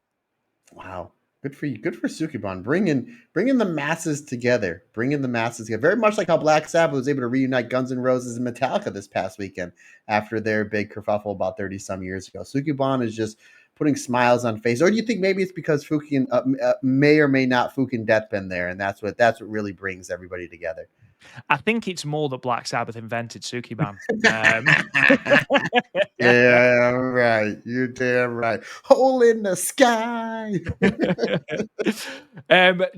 Wow. Good for you. Good for Sukiban. Bringing the masses together. Bringing the masses together. Very much like how Black Sabbath was able to reunite Guns N' Roses and Metallica this past weekend after their big kerfuffle about 30 some years ago. Sukiban is just putting smiles on face. Or do you think maybe it's because Fukin may or may not Fukin Deathbin there, and that's what really brings everybody together? I think it's more that Black Sabbath invented Sukiban. Yeah, right. You're damn right. Hole in the sky.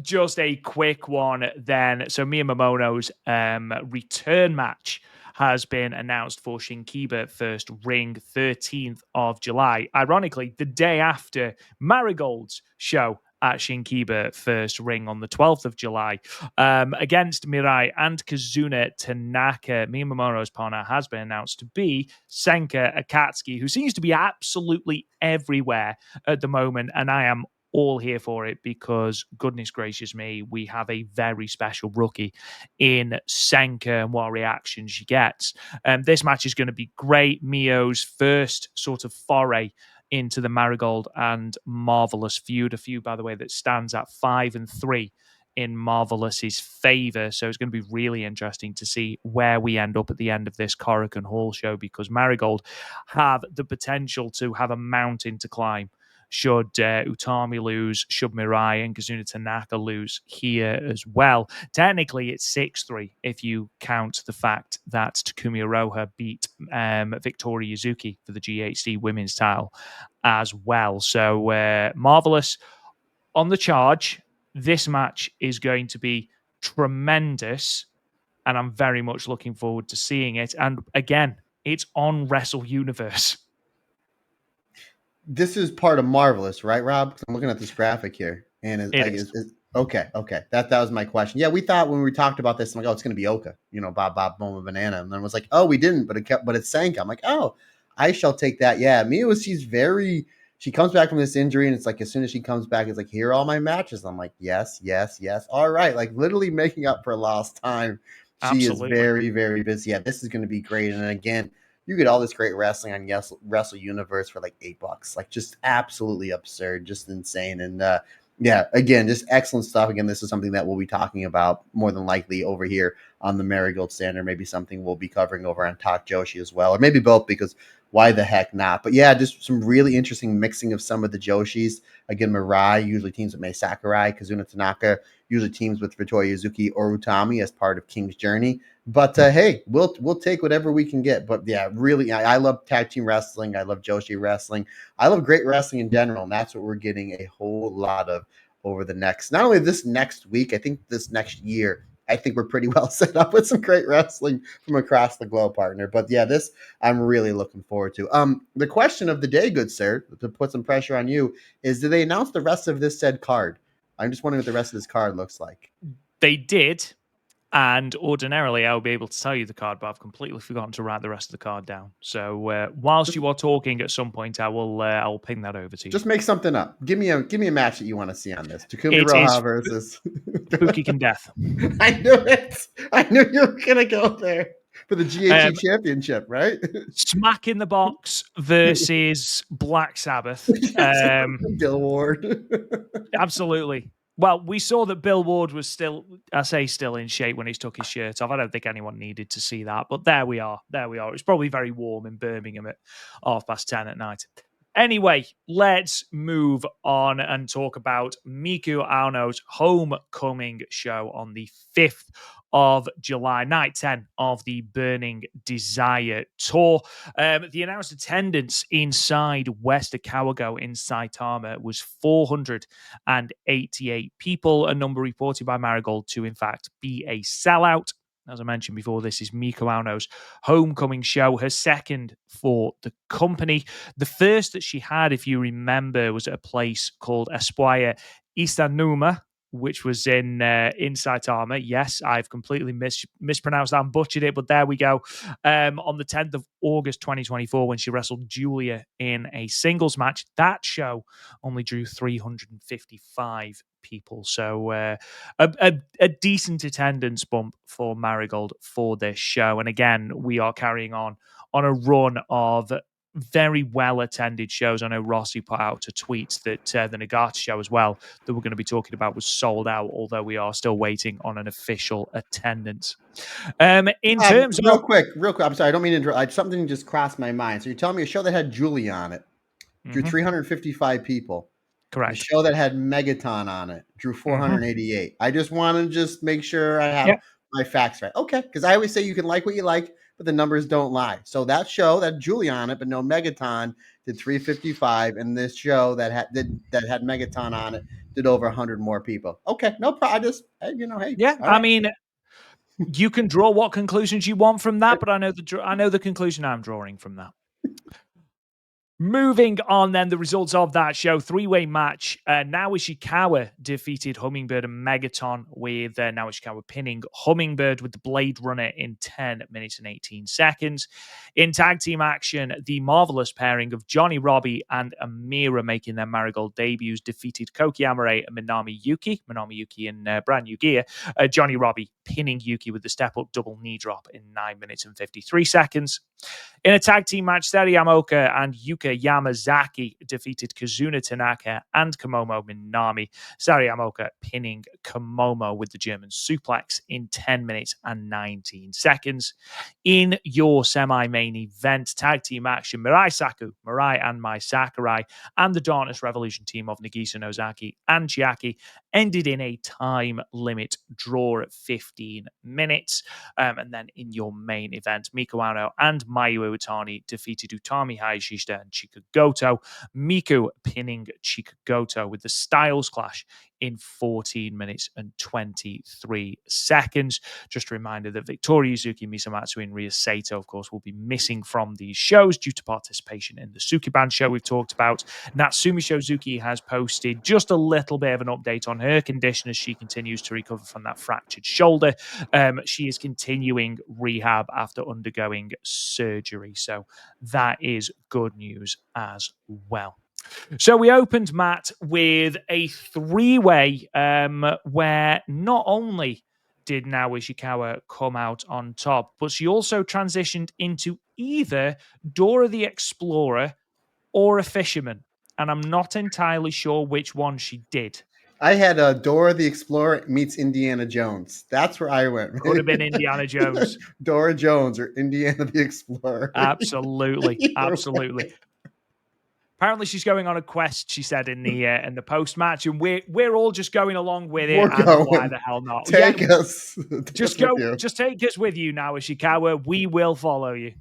Just a quick one then. So Mia Momono's return match has been announced for Shin-Kiba First Ring, 13th of July. Ironically, the day after Marigold's show at Shin-Kiba First Ring on the 12th of July. Against Mirai and Kazuna Tanaka, Mia Momono's partner has been announced to be Senka Akatsuki, who seems to be absolutely everywhere at the moment. And I am all here for it because, goodness gracious me, we have a very special rookie in Senka and what reaction she gets. This match is going to be great. Mio's first sort of foray into the Marigold and Marvelous feud, a feud, by the way, that stands at 5-3 in Marvelous's favor. So it's going to be really interesting to see where we end up at the end of this Korakuen Hall show, because Marigold have the potential to have a mountain to climb should Utami lose, should Mirai and Kazuna Tanaka lose here as well. Technically, it's 6-3 if you count the fact that Takumi Aroha beat Victoria Yuzuki for the GHC women's title as well. So Marvelous on the charge. This match is going to be tremendous, and I'm very much looking forward to seeing it. And again, it's on Wrestle Universe. This is part of Marvelous, right, Rob? I'm looking at this graphic here, and okay. That was my question. Yeah, we thought when we talked about this, I'm like, oh, it's going to be Oka, Bob Bob Boma Banana, and then it was like, oh, we didn't, but it's Senka. I'm like, oh, I shall take that. Yeah, she comes back from this injury, and it's like as soon as she comes back, it's like, here are all my matches. I'm like, yes. All right, like literally making up for lost time. She Absolutely. is very, very busy. Yeah, this is going to be great. And again, you get all this great wrestling on Wrestle Universe for like $8. Like just absolutely absurd, just insane. And yeah, again, just excellent stuff. Again, this is something that we'll be talking about more than likely over here on the Marigold Standard. Maybe something we'll be covering over on Talk Joshi as well, or maybe both, because why the heck not? But yeah, just some really interesting mixing of some of the Joshis. Again, Mirai usually teams with Mei Sakurai. Kazuna Tanaka usually teams with Victoria Yuzuki or Utami as part of King's Journey. But hey, we'll take whatever we can get. But yeah, really, I love tag team wrestling. I love Joshi wrestling. I love great wrestling in general, and that's what we're getting a whole lot of over the next, not only this next week, I think this next year. I think we're pretty well set up with some great wrestling from across the globe, partner. But yeah, this I'm really looking forward to. The question of the day, good sir, to put some pressure on you, is did they announce the rest of this said card? I'm just wondering what the rest of this card looks like. They did. And ordinarily, I would be able to tell you the card, but I've completely forgotten to write the rest of the card down. So whilst you are talking, at some point, I will ping that over to you. Just make something up. Give me a match that you want to see on this. Takumi Roha versus Fukigen Death. I knew it. I knew you were gonna go there for the GHC championship, right? Smack in the Box versus Black Sabbath. Bill Ward. Absolutely. Well, we saw that Bill Ward was still in shape when he took his shirt off. I don't think anyone needed to see that, but there we are. It's probably very warm in Birmingham at 10:30 at night. Anyway, let's move on and talk about Miku Aono's homecoming show on the 5th of July, night 10 of the Burning Desire tour. The announced attendance inside West Kawago in Saitama was 488 people, a number reported by Marigold to, in fact, be a sellout. As I mentioned before, this is Miku Aono's homecoming show, her second for the company. The first that she had, if you remember, was at a place called Esquire Isanuma, which was in Saitama. Yes, I've completely mispronounced that and butchered it, but there we go. On the 10th of August 2024, when she wrestled Julia in a singles match, that show only drew 355 people. So a decent attendance bump for Marigold for this show. And again, we are carrying on a run of very well attended shows. I know Rossi put out a tweet that the Niigata show as well that we're going to be talking about was sold out, although we are still waiting on an official attendance. Real quick, I'm sorry, I don't mean to interrupt. Something just crossed my mind. So you're telling me a show that had Julia on it drew 355 people. Correct. The show that had Megaton on it drew 488. I just want to just make sure I have my facts right. Okay, because I always say you can like what you like, but the numbers don't lie. So that show that Julia on it, but no Megaton, did 355, and this show that had Megaton on it did over 100 more people. Okay, no problem. I just hey. Yeah, I mean, you can draw what conclusions you want from that, but I know the conclusion I'm drawing from that. Moving on, then, the results of that show, three-way match. Naoya Ishikawa defeated Hummingbird and Megaton, with Naoya Ishikawa pinning Hummingbird with the Blade Runner in 10 minutes and 18 seconds. In tag team action, the marvelous pairing of Johnnie Robbie and Amira, making their Marigold debuts, defeated Koki Amare and Minami Yuki in brand new gear. Johnnie Robbie pinning Yuki with the step-up double knee drop in 9 minutes and 53 seconds. In a tag team match, Seri Yamaoka and Yuka Yamazaki defeated Kazuna Tanaka and Kamomo Minami. Seri Yamaoka pinning Kamomo with the German suplex in 10 minutes and 19 seconds. In your semi-main event, tag team action, Mirai Saku, Mirai and Mai Sakurai, and the Darkness Revolution team of Nagisa Nozaki and Chiaki ended in a time limit draw at 15 minutes. And then in your main event, Miku Aono and Mayu Iwatani defeated Utami Hayashishita and Chika Goto. Miku pinning Chika Goto with the Styles Clash in 14 minutes and 23 seconds. Just a reminder that Victoria Yuzuki, Misamatsu, and Rhea Sato, of course, will be missing from these shows due to participation in the Sukiban show we've talked about. Natsumi Shozuki has posted just a little bit of an update on her condition as she continues to recover from that fractured shoulder. She is continuing rehab after undergoing surgery. So that is good news as well. So we opened, Matt, with a three-way where not only did Naoya Ishikawa come out on top, but she also transitioned into either Dora the Explorer or a fisherman. And I'm not entirely sure which one she did. I had Dora the Explorer meets Indiana Jones. That's where I went. Could have been Indiana Jones. Dora Jones or Indiana the Explorer. Absolutely. Absolutely. Apparently, she's going on a quest. She said in the post match, and we're all just going along with it. We're and going. why the hell not? Take us. Just go. Just take us with you now, Ishikawa. We will follow you.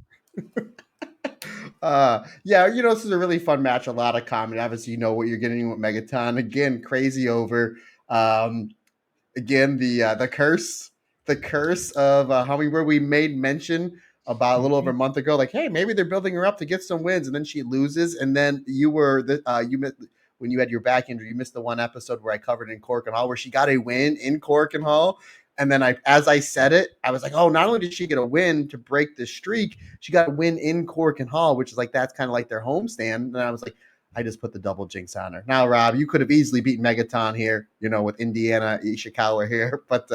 Yeah, this is a really fun match. A lot of comedy. Obviously, you know what you're getting with Megaton. Again, crazy over. Again, the curse of Hummingbird. We made mention about a little over a month ago, like, hey, maybe they're building her up to get some wins, and then she loses, and then you missed when you had your back injury. You missed the one episode where I covered in Cork and Hall, where she got a win in Cork and Hall. And then as I said it, I was like, oh, not only did she get a win to break the streak, she got a win in Cork and Hall, which is like, that's kind of like their homestand. And I was like, I just put the double jinx on her. Now, Rob, you could have easily beaten Megaton here, with Indiana Ishikawa here. But,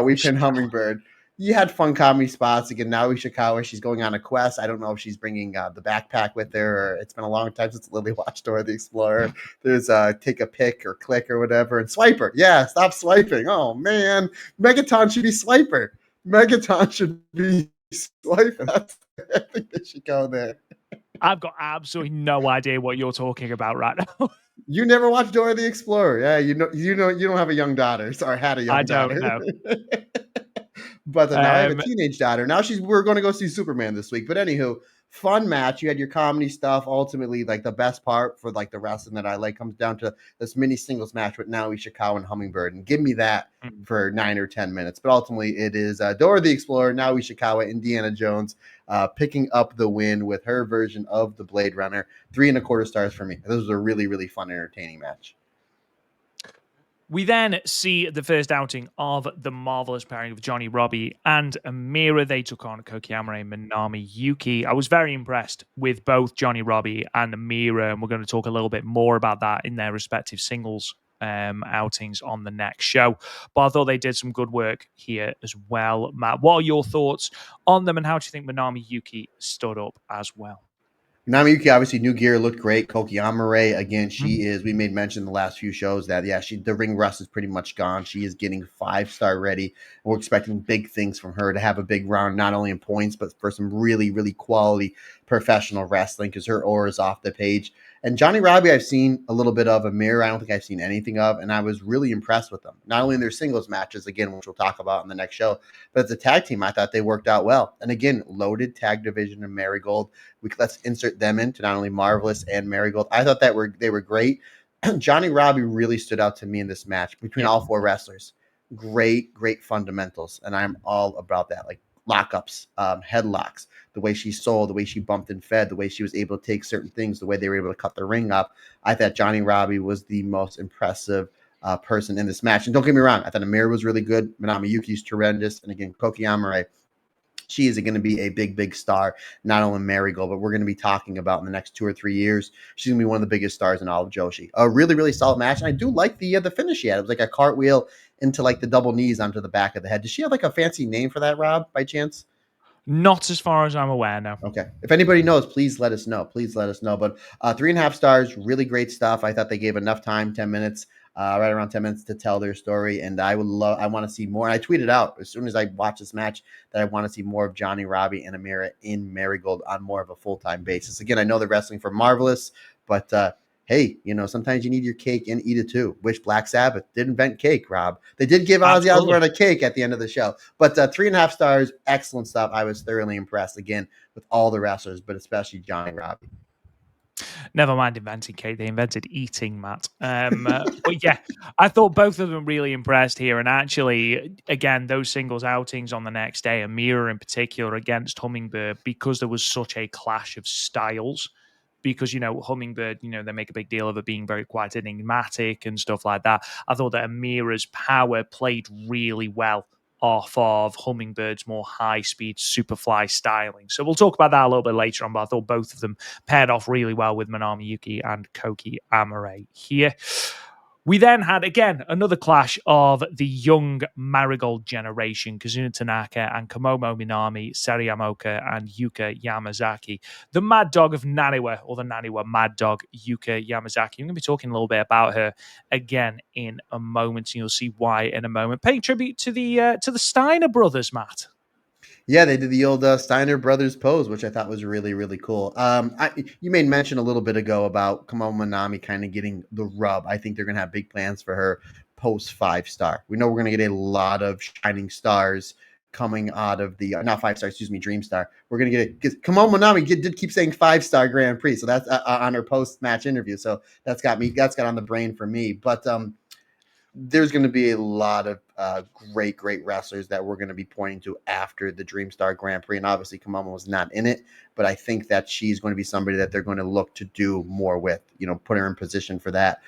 we pinned Hummingbird. You had fun comedy spots. Again, now Ishikawa, she's going on a quest. I don't know if she's bringing the backpack with her. Or it's been a long time since Lily watched Dora the Explorer. There's take a pick or click or whatever. And Swiper. Yeah, stop swiping. Oh, man. Megaton should be Swiper. Megaton should be Swiper. I think they should go there. I've got absolutely no idea what you're talking about right now. You never watched Dora the Explorer. Yeah, you don't have a young daughter. Sorry, had a young daughter. I don't know. But now I have a teenage daughter. Now we're going to go see Superman this week. But anywho, fun match. You had your comedy stuff. Ultimately, like the best part for like the wrestling that I like comes down to this mini singles match with Naoya Ishikawa and Hummingbird. And give me that for 9 or 10 minutes. But ultimately, it is Dora the Explorer, Naoya Ishikawa, Indiana Jones picking up the win with her version of the Blade Runner. 3 1/4 stars for me. This was a really, really fun, entertaining match. We then see the first outing of the marvelous pairing of Johnnie Robbie and Amira. They took on Koki Amare and Minami Yuki. I was very impressed with both Johnnie Robbie and Amira, and we're going to talk a little bit more about that in their respective singles outings on the next show. But I thought they did some good work here as well. Matt, what are your thoughts on them, and how do you think Minami Yuki stood up as well? Minami Yuki, obviously, new gear looked great. Koki Amare, again, we made mention in the last few shows that, the ring rust is pretty much gone. She is getting 5-star ready. And we're expecting big things from her to have a big round, not only in points, but for some really, really quality professional wrestling, because her aura is off the page. And Johnnie Robbie, I've seen a little bit of. Amira, I don't think I've seen anything of, and I was really impressed with them. Not only in their singles matches, again, which we'll talk about in the next show, but as a tag team, I thought they worked out well. And again, loaded tag division in Marigold. Let's insert them into not only Marvelous and Marigold. I thought they were great. Johnnie Robbie really stood out to me in this match between all 4 wrestlers. Great fundamentals, and I'm all about that. Like lockups, headlocks, the way she sold, the way she bumped and fed, the way she was able to take certain things, the way they were able to cut the ring up. I thought Johnnie Robbie was the most impressive person in this match. And don't get me wrong, I thought Amira was really good. Manami Yuki's tremendous. And again, Koki Amare, she is going to be a big, big star, not only Marigold, but we're going to be talking about in the next 2 or 3 years. She's going to be one of the biggest stars in all of Joshi. A really, really solid match. And I do like the finish she had. It was like a cartwheel into like the double knees onto the back of the head. Does she have like a fancy name for that, Rob, by chance? Not as far as I'm aware, no. Okay. If anybody knows, please let us know. Please let us know. But 3.5 stars, really great stuff. I thought they gave enough time, 10 minutes, right around 10 minutes to tell their story. And I want to see more. And I tweeted out as soon as I watched this match that I want to see more of Johnnie Robbie and Amira in Marigold on more of a full-time basis. Again, I know they're wrestling for Marvelous, but hey, sometimes you need your cake and eat it too. Which Black Sabbath did invent cake, Rob. They did give Ozzy Osbourne a cake at the end of the show. But 3.5 stars, excellent stuff. I was thoroughly impressed, again, with all the wrestlers, but especially Johnnie Robbie. Never mind inventing cake, they invented eating, Matt. But yeah, I thought both of them really impressed here. And actually, again, those singles outings on the next day, Amira in particular against Hummingbird, because there was such a clash of styles. Because, Hummingbird, they make a big deal of it being very quite enigmatic and stuff like that. I thought that Amira's power played really well off of Hummingbird's more high-speed Superfly styling. So we'll talk about that a little bit later on, but I thought both of them paired off really well with Manami Yuki and Koki Amare here. We then had, again, another clash of the young Marigold generation, Kazuna Tanaka and Komomo Minami, Seriyamoka and Yuka Yamazaki. The Mad Dog of Naniwa, or the Naniwa Mad Dog, Yuka Yamazaki. I'm going to be talking a little bit about her again in a moment, and you'll see why in a moment. Paying tribute to the Steiner brothers, Matt. Yeah, they did the old Steiner Brothers pose, which I thought was really, really cool. You made mention a little bit ago about Komomo Minami kind of getting the rub. I think they're going to have big plans for her post 5-star. We know we're going to get a lot of shining stars coming out of the not 5-star, excuse me, Dream Star. We're going to get it because Komomo Minami did keep saying 5-star Grand Prix, so that's on her post match interview. So that's got on the brain for me. But there's going to be a lot of great wrestlers that we're going to be pointing to after the Dream Star Grand Prix. And obviously, Komomo was not in it, but I think that she's going to be somebody that they're going to look to do more with, put her in position for that.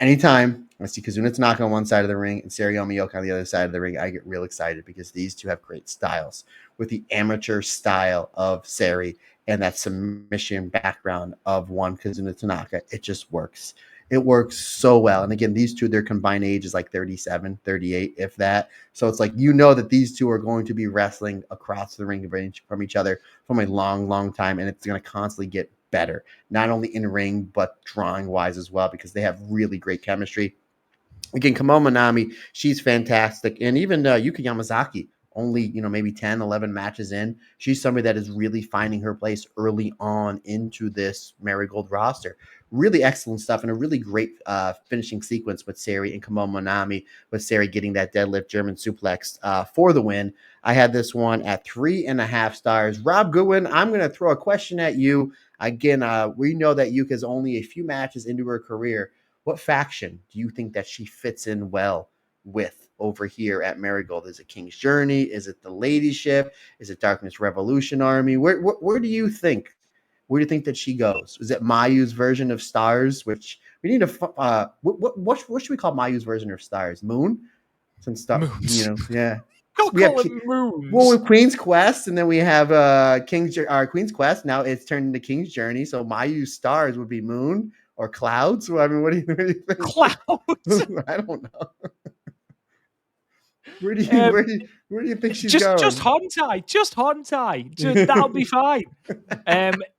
Anytime I see Kazuna Tanaka on one side of the ring and Seriyomi Yoka on the other side of the ring, I get real excited because these two have great styles. With the amateur style of Seri and that submission background of one Kazuna Tanaka, it just works. It works so well. And again, these two, their combined age is like 37, 38, if that. So it's like, that these two are going to be wrestling across the ring from each other from a long, long time. And it's going to constantly get better, not only in ring, but drawing wise as well, because they have really great chemistry. Again, Komomo Minami, she's fantastic. And even Yuka Yamazaki, only, maybe 10, 11 matches in. She's somebody that is really finding her place early on into this Marigold roster. Really excellent stuff and a really great finishing sequence with Seri and Komomo Minami, with Seri getting that deadlift German suplex for the win. I had this one at 3.5 stars. Rob Goodwin, I'm going to throw a question at you. Again, we know that Yuka's only a few matches into her career. What faction do you think that she fits in well with over here at Marigold? Is it King's Journey? Is it the Ladyship? Is it Darkness Revolution Army? Where do you think? Where do you think that she goes? Is it Mayu's version of Stars? Which we need to. What should we call Mayu's version of Stars? Moon? Since Moons. yeah. Don't We have call it moons. well, with Queen's Quest, and then we have Queen's Quest. Now it's turned into King's Journey. So Mayu's Stars would be Moon or Clouds. Well, I mean, what do you think? Clouds. I don't know. Where do you think she's just going? Just Hontai. That'll be fine.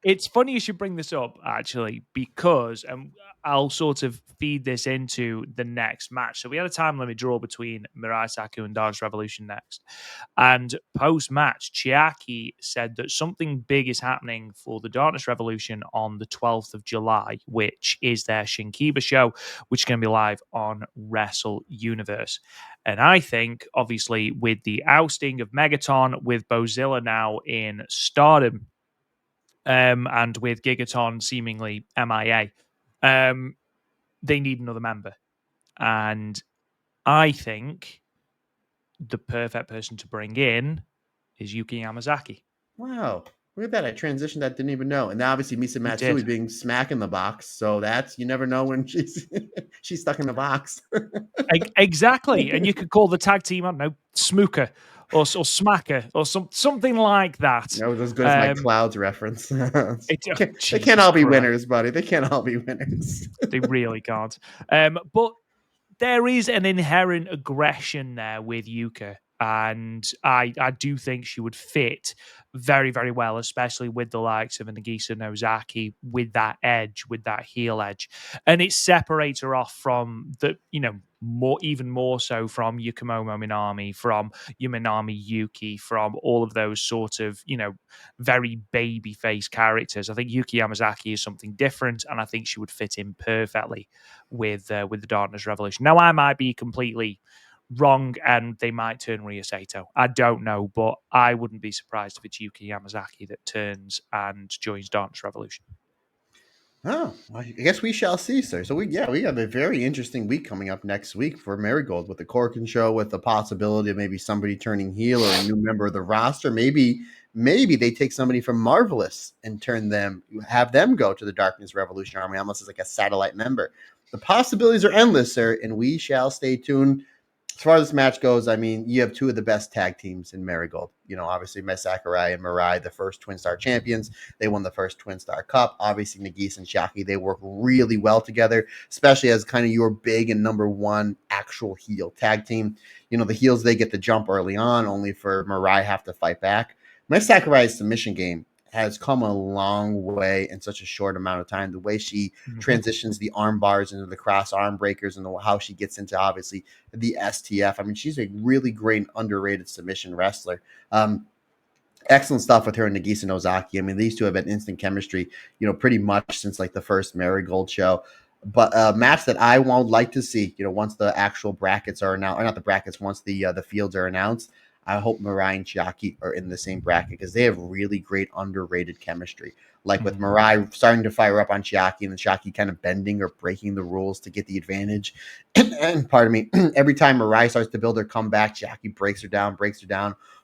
It's funny you should bring this up, actually, because I'll sort of feed this into the next match. So we had a time limit draw between Mirai Saku and Darkness Revolution next. And post-match, Chiaki said that something big is happening for the Darkness Revolution on the 12th of July, which is their Shin-Kiba show, which is going to be live on Wrestle Universe. And I think, obviously, with the ousting of Megaton, with Bozilla now in Stardom, and with Gigaton seemingly MIA, they need another member. And I think the perfect person to bring in is Yuki Yamazaki. Wow. Look at that. I transitioned that, didn't even know. And now obviously Misa You Matsui did. being smack in the box. So that's, you never know when she's she's stuck in the box. Exactly. And you could call the tag team, I don't know, Smooker or Smacker or something like that. That was as good as my Clouds reference. They can't Jesus all be Christ. winners, buddy. They can't all be winners. They really can't. But there is an inherent aggression there with Yuka. And I do think she would fit very, very well, especially with the likes of Nagisa Nozaki, with that edge, with that heel edge. And it separates her off from the, even more so from Yukamomo Minami, from Yuminami Yuki, from all of those sort of, very baby face characters. I think Yuki Yamazaki is something different, and I think she would fit in perfectly with the Darkness Revolution. Now, I might be completely wrong, and they might turn Rhea Sato. I don't know, but I wouldn't be surprised if it's Yuki Yamazaki that turns and joins Darkness Revolution. Oh, I guess we shall see, sir. So we have a very interesting week coming up next week for Marigold with the Corkin show, with the possibility of maybe somebody turning heel or a new member of the roster. Maybe they take somebody from Marvelous and have them go to the Darkness Revolution Army, almost as like a satellite member. The possibilities are endless, sir, and we shall stay tuned. As far as this match goes, I mean, you have two of the best tag teams in Marigold. Obviously, Mai Sakurai and Mirai, the first Twin Star champions. They won the first Twin Star Cup. Obviously, Nagisa and Shaki, they work really well together, especially as kind of your big and number one actual heel tag team. The heels, they get the jump early on, only for Mirai have to fight back. Mai Sakurai's submission game has come a long way in such a short amount of time. The way she transitions the arm bars into the cross arm breakers, and how she gets into obviously the STF. I mean, she's a really great underrated submission wrestler. Excellent stuff with her and Nagisa Nozaki. I mean, these two have been instant chemistry, pretty much since like the first Marigold show. But a match that I would like to see, once the actual brackets are announced, or not the brackets, once the fields are announced, I hope Mirai and Chiaki are in the same bracket, because they have really great underrated chemistry. Like with Mirai starting to fire up on Chiaki, and then Chiaki kind of bending or breaking the rules to get the advantage. And pardon me, every time Mirai starts to build her comeback, Chiaki breaks her down,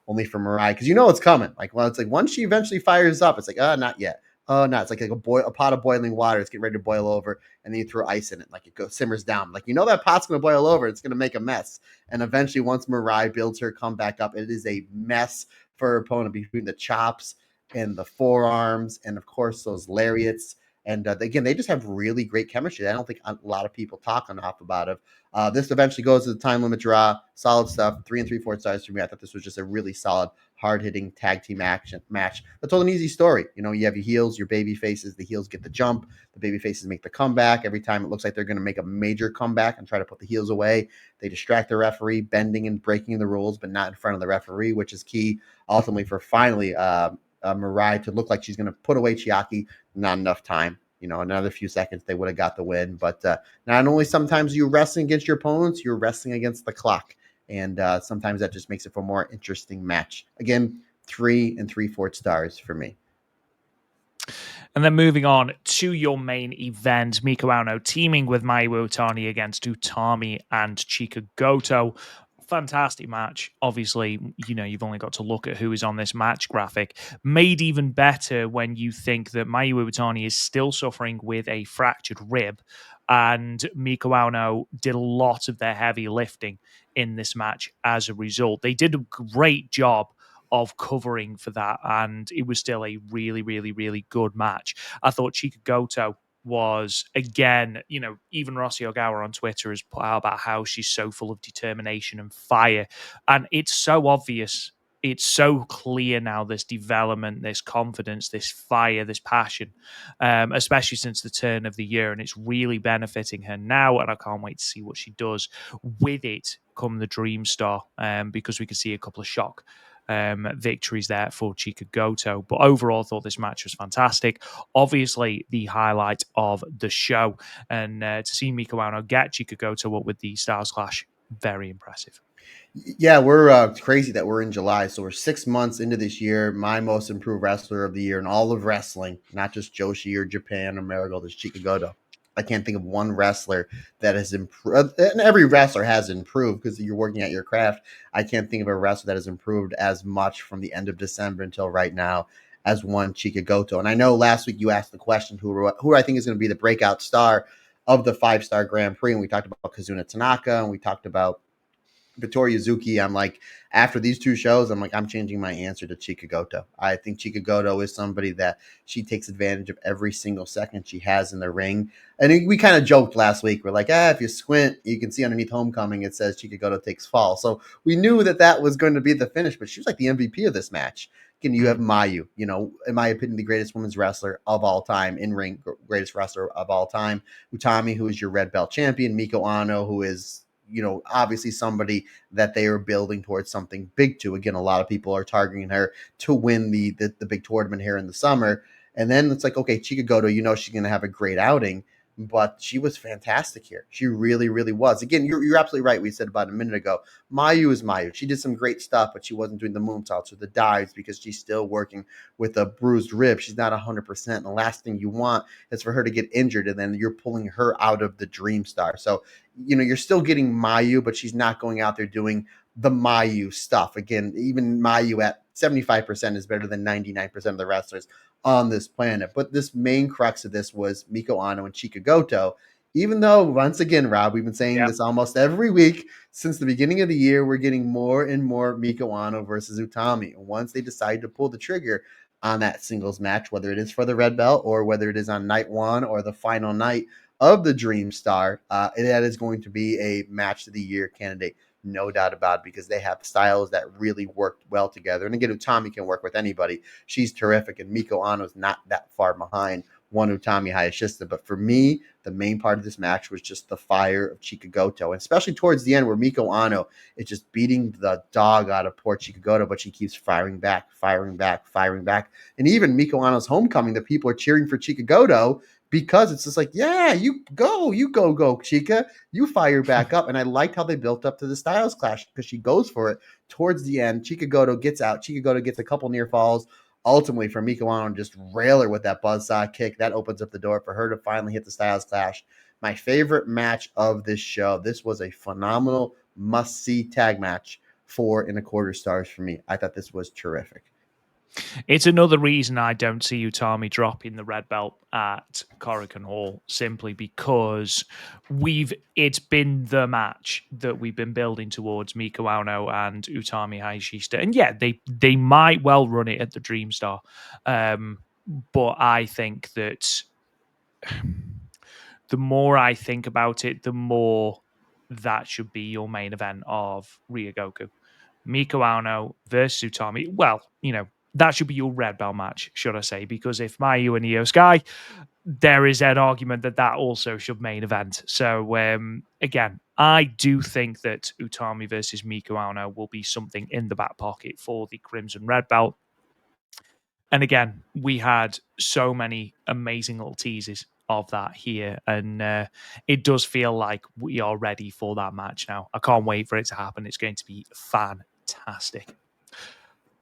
only for Mirai, because it's coming. It's like once she eventually fires up, it's like, not yet. Oh no, it's like a pot of boiling water. It's getting ready to boil over, and then you throw ice in it. Like it simmers down. Like that pot's gonna boil over. It's gonna make a mess. And eventually, once Mirai builds her comeback up, it is a mess for her opponent, between the chops and the forearms, and of course those lariats. And again, they just have really great chemistry. I don't think a lot of people talk enough about it. This eventually goes to the time limit draw. Solid stuff. 3 3/4 stars for me. I thought this was just a really solid, hard-hitting tag team action match. That's all an easy story. You have your heels, your baby faces. The heels get the jump. The baby faces make the comeback. Every time it looks like they're going to make a major comeback and try to put the heels away, they distract the referee, bending and breaking the rules, but not in front of the referee, which is key ultimately for finally Mirai to look like she's going to put away Chiaki. Not enough time. Another few seconds, they would have got the win. But not only sometimes you're wrestling against your opponents, you're wrestling against the clock. And sometimes that just makes it for a more interesting match. Again, 3 3/4 stars for me. And then moving on to your main event, Miku Aono teaming with Mayu Iwatani against Utami and Chika Goto. Fantastic match. Obviously, you've only got to look at who is on this match graphic. Made even better when you think that Mayu Iwatani is still suffering with a fractured rib, and Miku Aono did a lot of their heavy lifting in this match as a result. They did a great job of covering for that, and it was still a really, really, really good match. I thought Chika Goto was, again, even Rossi Ogawa on Twitter has put out about how she's so full of determination and fire. And it's so obvious. It's so clear now, this development, this confidence, this fire, this passion, especially since the turn of the year. And it's really benefiting her now. And I can't wait to see what she does with it come the Dream Star, because we can see a couple of shock victories there for Chika Goto. But overall, I thought this match was fantastic. Obviously, the highlight of the show. And to see Miku Aono get Chika Goto up with the Styles Clash, very impressive. Yeah, we're crazy that we're in July. So we're 6 months into this year. My most improved wrestler of the year in all of wrestling, not just Joshi or Japan or Marigold, is Chika Goto. I can't think of one wrestler that has improved, and every wrestler has improved because you're working at your craft. I can't think of a wrestler that has improved as much from the end of December until right now as one Chika Goto. And I know last week you asked the question who I think is going to be the breakout star of the 5-star Grand Prix, and we talked about Kazuna Tanaka, and we talked about Vittoria Yuzuki. I'm like, after these two shows, I'm like, I'm changing my answer to Chika Goto. I think Chika Goto is somebody that she takes advantage of every single second she has in the ring. And we kind of joked last week. We're like, if you squint, you can see underneath Homecoming, it says Chika Goto takes fall. So we knew that was going to be the finish, but she was like the MVP of this match. Again, you have Mayu, in my opinion, the greatest women's wrestler of all time, in ring, greatest wrestler of all time. Utami, who is your red belt champion. Miku Aono, who is, obviously somebody that they are building towards something big to. Again, a lot of people are targeting her to win the big tournament here in the summer. And then it's like, okay, Chika Goto, she's going to have a great outing, but she was fantastic here. She really, really was. Again, you're absolutely right. We said about a minute ago, Mayu is Mayu. She did some great stuff, but she wasn't doing the moonsaults or the dives because she's still working with a bruised rib. She's not 100%. And the last thing you want is for her to get injured, and then you're pulling her out of the Dream Star. So, you're still getting Mayu, but she's not going out there doing the Mayu stuff. Again, even Mayu at 75% is better than 99% of the wrestlers on this planet. But this main crux of this was Miku Aono and Chika Goto. Even though, once again, Rob, we've been saying this almost every week since the beginning of the year, we're getting more and more Miku Aono versus Utami. Once they decide to pull the trigger on that singles match, whether it is for the red belt or whether it is on night one or the final night of the Dream Star, that is going to be a match of the year candidate, no doubt about it, because they have styles that really work well together. And again, Utami can work with anybody. She's terrific, and Miku Aono is not that far behind one Utami Hayashishita. But for me, the main part of this match was just the fire of Chika Goto, and especially towards the end where Miku Aono is just beating the dog out of poor Chika Goto, but she keeps firing back. And even Miku Aono's homecoming, the people are cheering for Chika Goto, because it's just like, yeah, you go, Chika. You fire back up. And I liked how they built up to the Styles Clash because she goes for it towards the end. Chika Goto gets out. Chika Goto gets a couple near falls. Ultimately, for Miku Aono to just rail her with that buzzsaw kick, that opens up the door for her to finally hit the Styles Clash. My favorite match of this show. This was a phenomenal must-see tag match, 4.25 stars for me. I thought this was terrific. It's another reason I don't see Utami dropping the red belt at Korakuen Hall, simply because it's been the match that we've been building towards, Miku Aono and Utami Hayashishita. And yeah, they might well run it at the Dream Star. But I think that the more I think about it, the more that should be your main event of Ryogoku. Miku Aono versus Utami. Well, that should be your red belt match, should I say, because if Mayu and Io Sky, there is an argument that also should main event. So again, I do think that Utami versus Miku Aono will be something in the back pocket for the Crimson Red Belt. And again, we had so many amazing little teases of that here, and it does feel like we are ready for that match now. I can't wait for it to happen. It's going to be fantastic.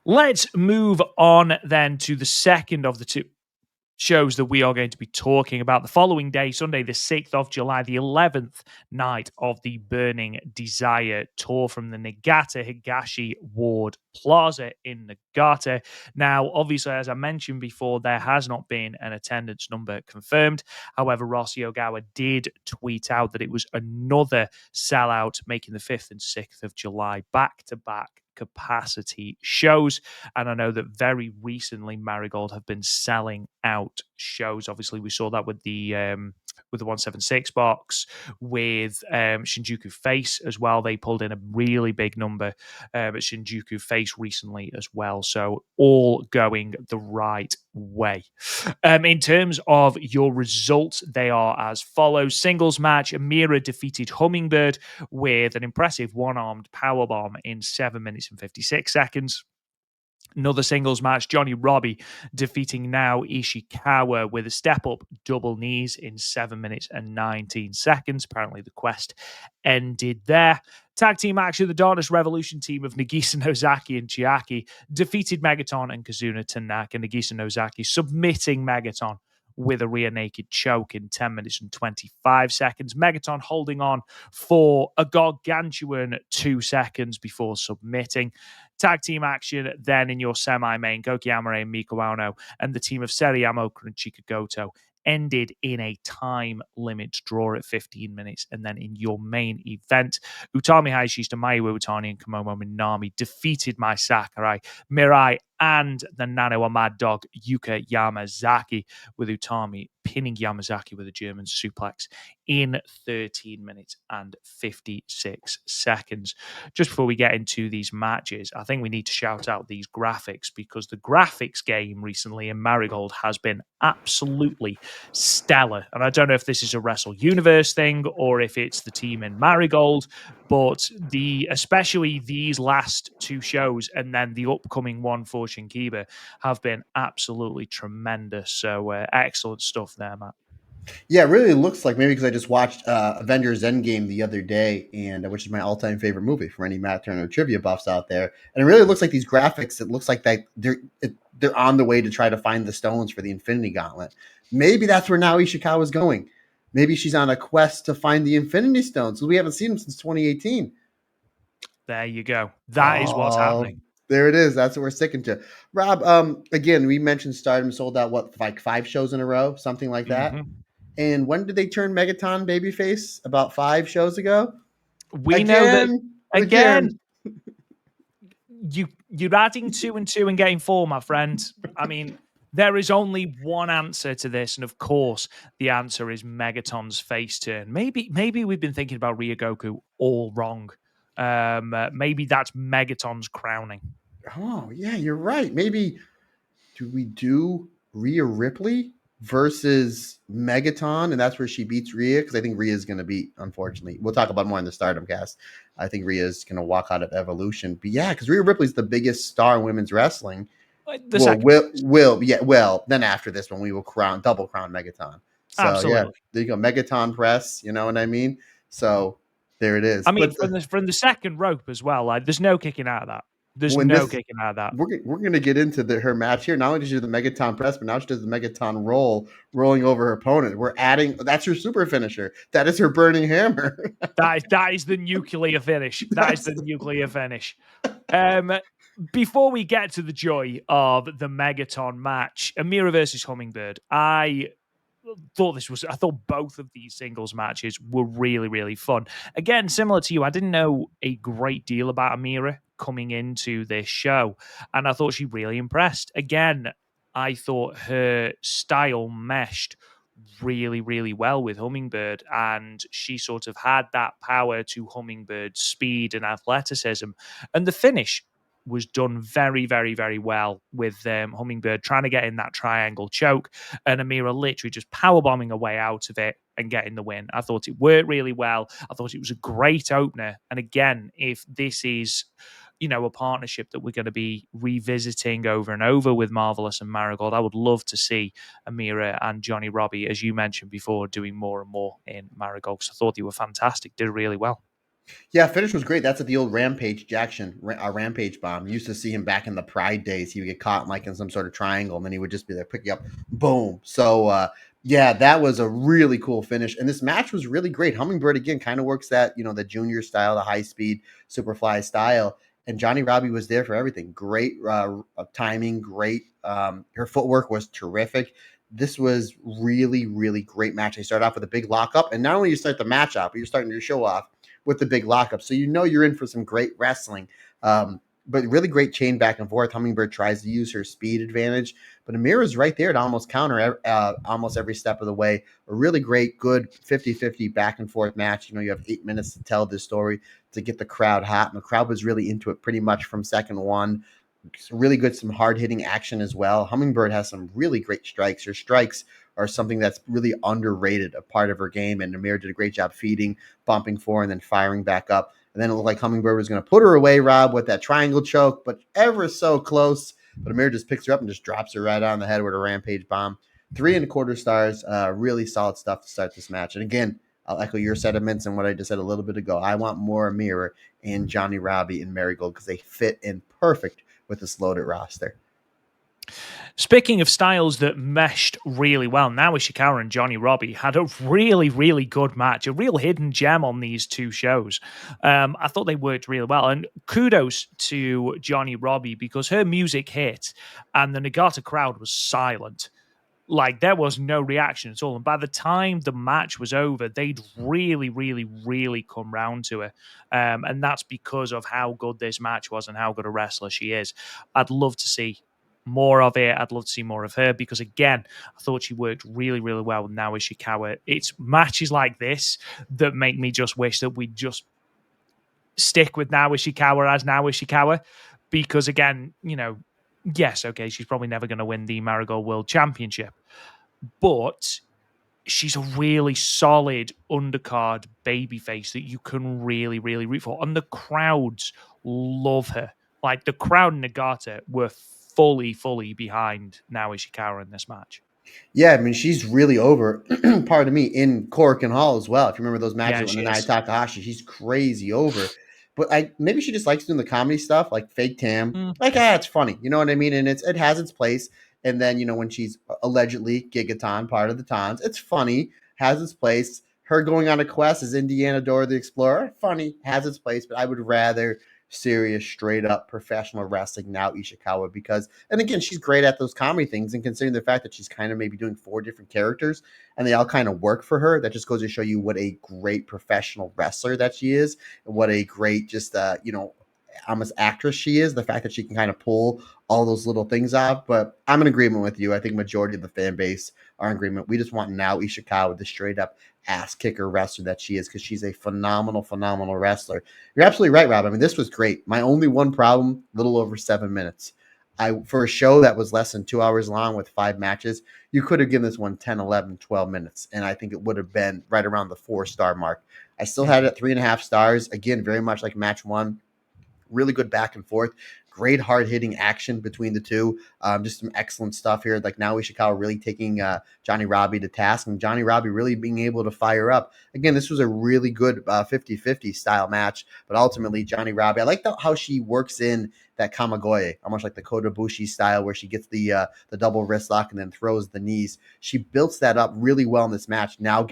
Let's move on then to the second of the two shows that we are going to be talking about. The following day, Sunday, the 6th of July, the 11th night of the Burning Desire tour from the Niigata Higashi Ward Plaza in Niigata. Now, obviously, as I mentioned before, there has not been an attendance number confirmed. However, Rossi Ogawa did tweet out that it was another sellout, making the 5th and 6th of July back-to-back capacity shows. And I know that very recently Marigold have been selling out shows. Obviously, we saw that with the 176 box, with Shinjuku Face as well. They pulled in a really big number at Shinjuku Face recently as well. So all going the right way. In terms of your results, they are as follows. Singles match, Amira defeated Hummingbird with an impressive one-armed powerbomb in 7 minutes and 56 seconds. Another singles match, Johnnie Robbie defeating Nao Ishikawa with a step-up double knees in 7 minutes and 19 seconds. Apparently the quest ended there. Tag team action, the Darkness Revolution team of Nagisa Nozaki and Chiaki defeated Megaton and Kazuna Tanaka. Nagisa Nozaki submitting Megaton with a rear naked choke in 10 minutes and 25 seconds. Megaton holding on for a gargantuan 2 seconds before submitting. Tag team action then in your semi-main, Goki Amare and Miku Aono and the team of Seriyama and Chika Goto ended in a time limit draw at 15 minutes. And then in your main event, Utami Hayashishita, Mayu Iwatani, and Kamomo Minami defeated Mai Sakurai, Mirai, and the Nano Mad Dog Yuka Yamazaki, with Utami pinning Yamazaki with a German suplex in 13 minutes and 56 seconds. Just before we get into these matches, I think we need to shout out these graphics, because the graphics game recently in Marigold has been absolutely stellar. And I don't know if this is a Wrestle Universe thing or if it's the team in Marigold, but especially these last 2 shows and then the upcoming one for Shin-Kiba have been absolutely tremendous. So excellent stuff there, Matt. Yeah, it really looks like, maybe because I just watched Avengers Endgame the other day, and which is my all-time favorite movie for any Matt Turner trivia buffs out there. And it really looks like these graphics. It looks like that they're on the way to try to find the stones for the Infinity Gauntlet. Maybe that's where Naomi Ishikawa is going. Maybe she's on a quest to find the Infinity Stones. We haven't seen them since 2018. There you go. That is what's happening. There it is. That's what we're sticking to. Rob, again, we mentioned Stardom sold out, what, like 5 shows in a row, something like that. Mm-hmm. And when did they turn Megaton babyface? About 5 shows ago. We know that again. You're adding 2 and 2 and getting 4, my friend. I mean, there is only one answer to this, and of course, the answer is Megaton's face turn. Maybe we've been thinking about Ryogoku all wrong. Maybe that's Megaton's crowning. Oh yeah, you're right. Maybe do we do Rhea Ripley versus Megaton, and that's where she beats Rhea? Because I think Rhea is going to beat. Unfortunately, we'll talk about more in the Stardom cast. I think Rhea is going to walk out of Evolution. But yeah, because Rhea Ripley's the biggest star in women's wrestling. Then after this one, we will double crown Megaton. So absolutely. Yeah, there you go, Megaton press. You know what I mean? So there it is. I mean, from the second rope as well. Like, there's no kicking out of that. Kicking out of that. We're going to get into her match here. Not only does she do the Megaton press, but now she does the Megaton rolling over her opponent. We're adding, that's her super finisher. That is her burning hammer. that is the nuclear finish. That is the nuclear finish. Before we get to the joy of the Megaton match, Amira versus Hummingbird, I thought both of these singles matches were really, really fun. Again, similar to you, I didn't know a great deal about Amira coming into this show, and I thought she really impressed. Again, I thought her style meshed really, really well with Hummingbird, and she sort of had that power to Hummingbird's speed and athleticism, and the finish was done very, very, very well with Hummingbird trying to get in that triangle choke and Amira literally just powerbombing her way out of it and getting the win. I thought it worked really well. I thought it was a great opener. And again, if this is, a partnership that we're going to be revisiting over and over with Marvelous and Marigold, I would love to see Amira and Johnnie Robbie, as you mentioned before, doing more and more in Marigold, because I thought they were fantastic, did really well. Yeah, finish was great. That's at the old Rampage Jackson, Rampage bomb. You used to see him back in the Pride days. He would get caught in some sort of triangle, and then he would just be there, pick you up, boom. So, yeah, that was a really cool finish. And this match was really great. Hummingbird, again, kind of works that, the junior style, the high-speed, Superfly style. And Johnnie Robbie was there for everything. Great timing, great. Her footwork was terrific. This was really, really great match. They started off with a big lockup, and not only you start the match off, but you're starting your show off with the big lockup. So you're in for some great wrestling. But really great chain back and forth. Hummingbird tries to use her speed advantage, but Amira's right there to almost counter almost every step of the way. A really great, good 50-50 back and forth match. You have 8 minutes to tell this story to get the crowd hot. And the crowd was really into it pretty much from second one. Really good, some hard-hitting action as well. Hummingbird has some really great strikes. Her strikes are something that's really underrated, a part of her game, and Amira did a great job feeding, bumping for, and then firing back up. And then it looked like Hummingbird was going to put her away, Rob, with that triangle choke, but ever so close. But Amira just picks her up and just drops her right on the head with a Rampage bomb. 3.25 stars. Really solid stuff to start this match. And again, I'll echo your sentiments and what I just said a little bit ago. I want more Amira and Johnnie Robbie and Marigold because they fit in perfect with this loaded roster. Speaking of styles that meshed really well, Naomi Ishikawa and Johnnie Robbie had a really, really good match, a real hidden gem on these two shows. I thought they worked really well. And kudos to Johnnie Robbie because her music hit and the Niigata crowd was silent. Like there was no reaction at all. And by the time the match was over, they'd really, really, really come round to her. And that's because of how good this match was and how good a wrestler she is. I'd love to see more of it. I'd love to see more of her because, again, I thought she worked really, really well with Naomi Ishikawa. It's matches like this that make me just wish that we'd just stick with Naomi Ishikawa as Naomi Ishikawa because, again, yes, okay, she's probably never going to win the Marigold World Championship, but she's a really solid undercard babyface that you can really, really root for. And the crowds love her. Like the crowd in Niigata were fully, fully behind Naomi Ishikawa in this match. Yeah, I mean, she's really over, pardon me, in Korakuen Hall as well. If you remember those matches Yeah, with she Nanae is. Takahashi, she's crazy over. But maybe she just likes doing the comedy stuff, like fake Tam. Mm. Like, it's funny, you know what I mean? And it has its place. And then, when she's allegedly Gigaton, part of the Tons, it's funny, has its place. Her going on a quest as Indiana Dora the Explorer, funny, has its place. But I would rather serious, straight up professional wrestling now Ishikawa because, and again, she's great at those comedy things. And considering the fact that she's kind of maybe doing 4 different characters and they all kind of work for her, that just goes to show you what a great professional wrestler that she is and what a great, just, almost actress she is. The fact that she can kind of pull all those little things off. But I'm in agreement with you. I think majority of the fan base are in agreement. We just want now Ishikawa, the straight up ass kicker wrestler that she is, because she's a phenomenal, phenomenal wrestler. You're absolutely right, Rob. I mean, this was great. My only one problem, little over 7 minutes. For a show that was less than 2 hours long with 5 matches, you could have given this one 10, 11, 12 minutes. And I think it would have been right around the 4-star mark. I still had it at 3.5 stars. Again, very much like match one. Really good back and forth. Great hard hitting action between the two. Just some excellent stuff here. Like now Ishikawa really taking Johnnie Robbie to task and Johnnie Robbie really being able to fire up. Again, this was a really good 50-50 style match, but ultimately Johnnie Robbie, I like how she works in that Kamagoye, almost like the Kota Ibushi style where she gets the double wrist lock and then throws the knees. She builds that up really well in this match. Now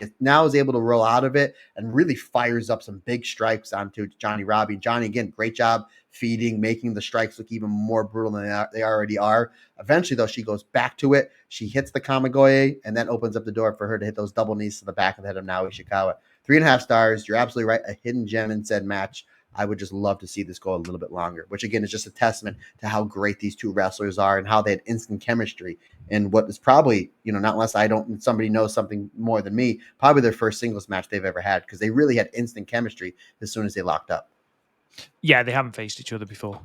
is able to roll out of it and really fires up some big strikes onto Johnnie Robbie. Johnny, again, great job feeding, making the strikes look even more brutal than they already are. Eventually, though, she goes back to it. She hits the Kamagoye, and that opens up the door for her to hit those double knees to the back of the head of Naomi Ishikawa. 3.5 stars. You're absolutely right. A hidden gem in said match. I would just love to see this go a little bit longer, which again is just a testament to how great these two wrestlers are and how they had instant chemistry in what is probably, not unless somebody knows something more than me, probably their first singles match they've ever had because they really had instant chemistry as soon as they locked up. Yeah, they haven't faced each other before.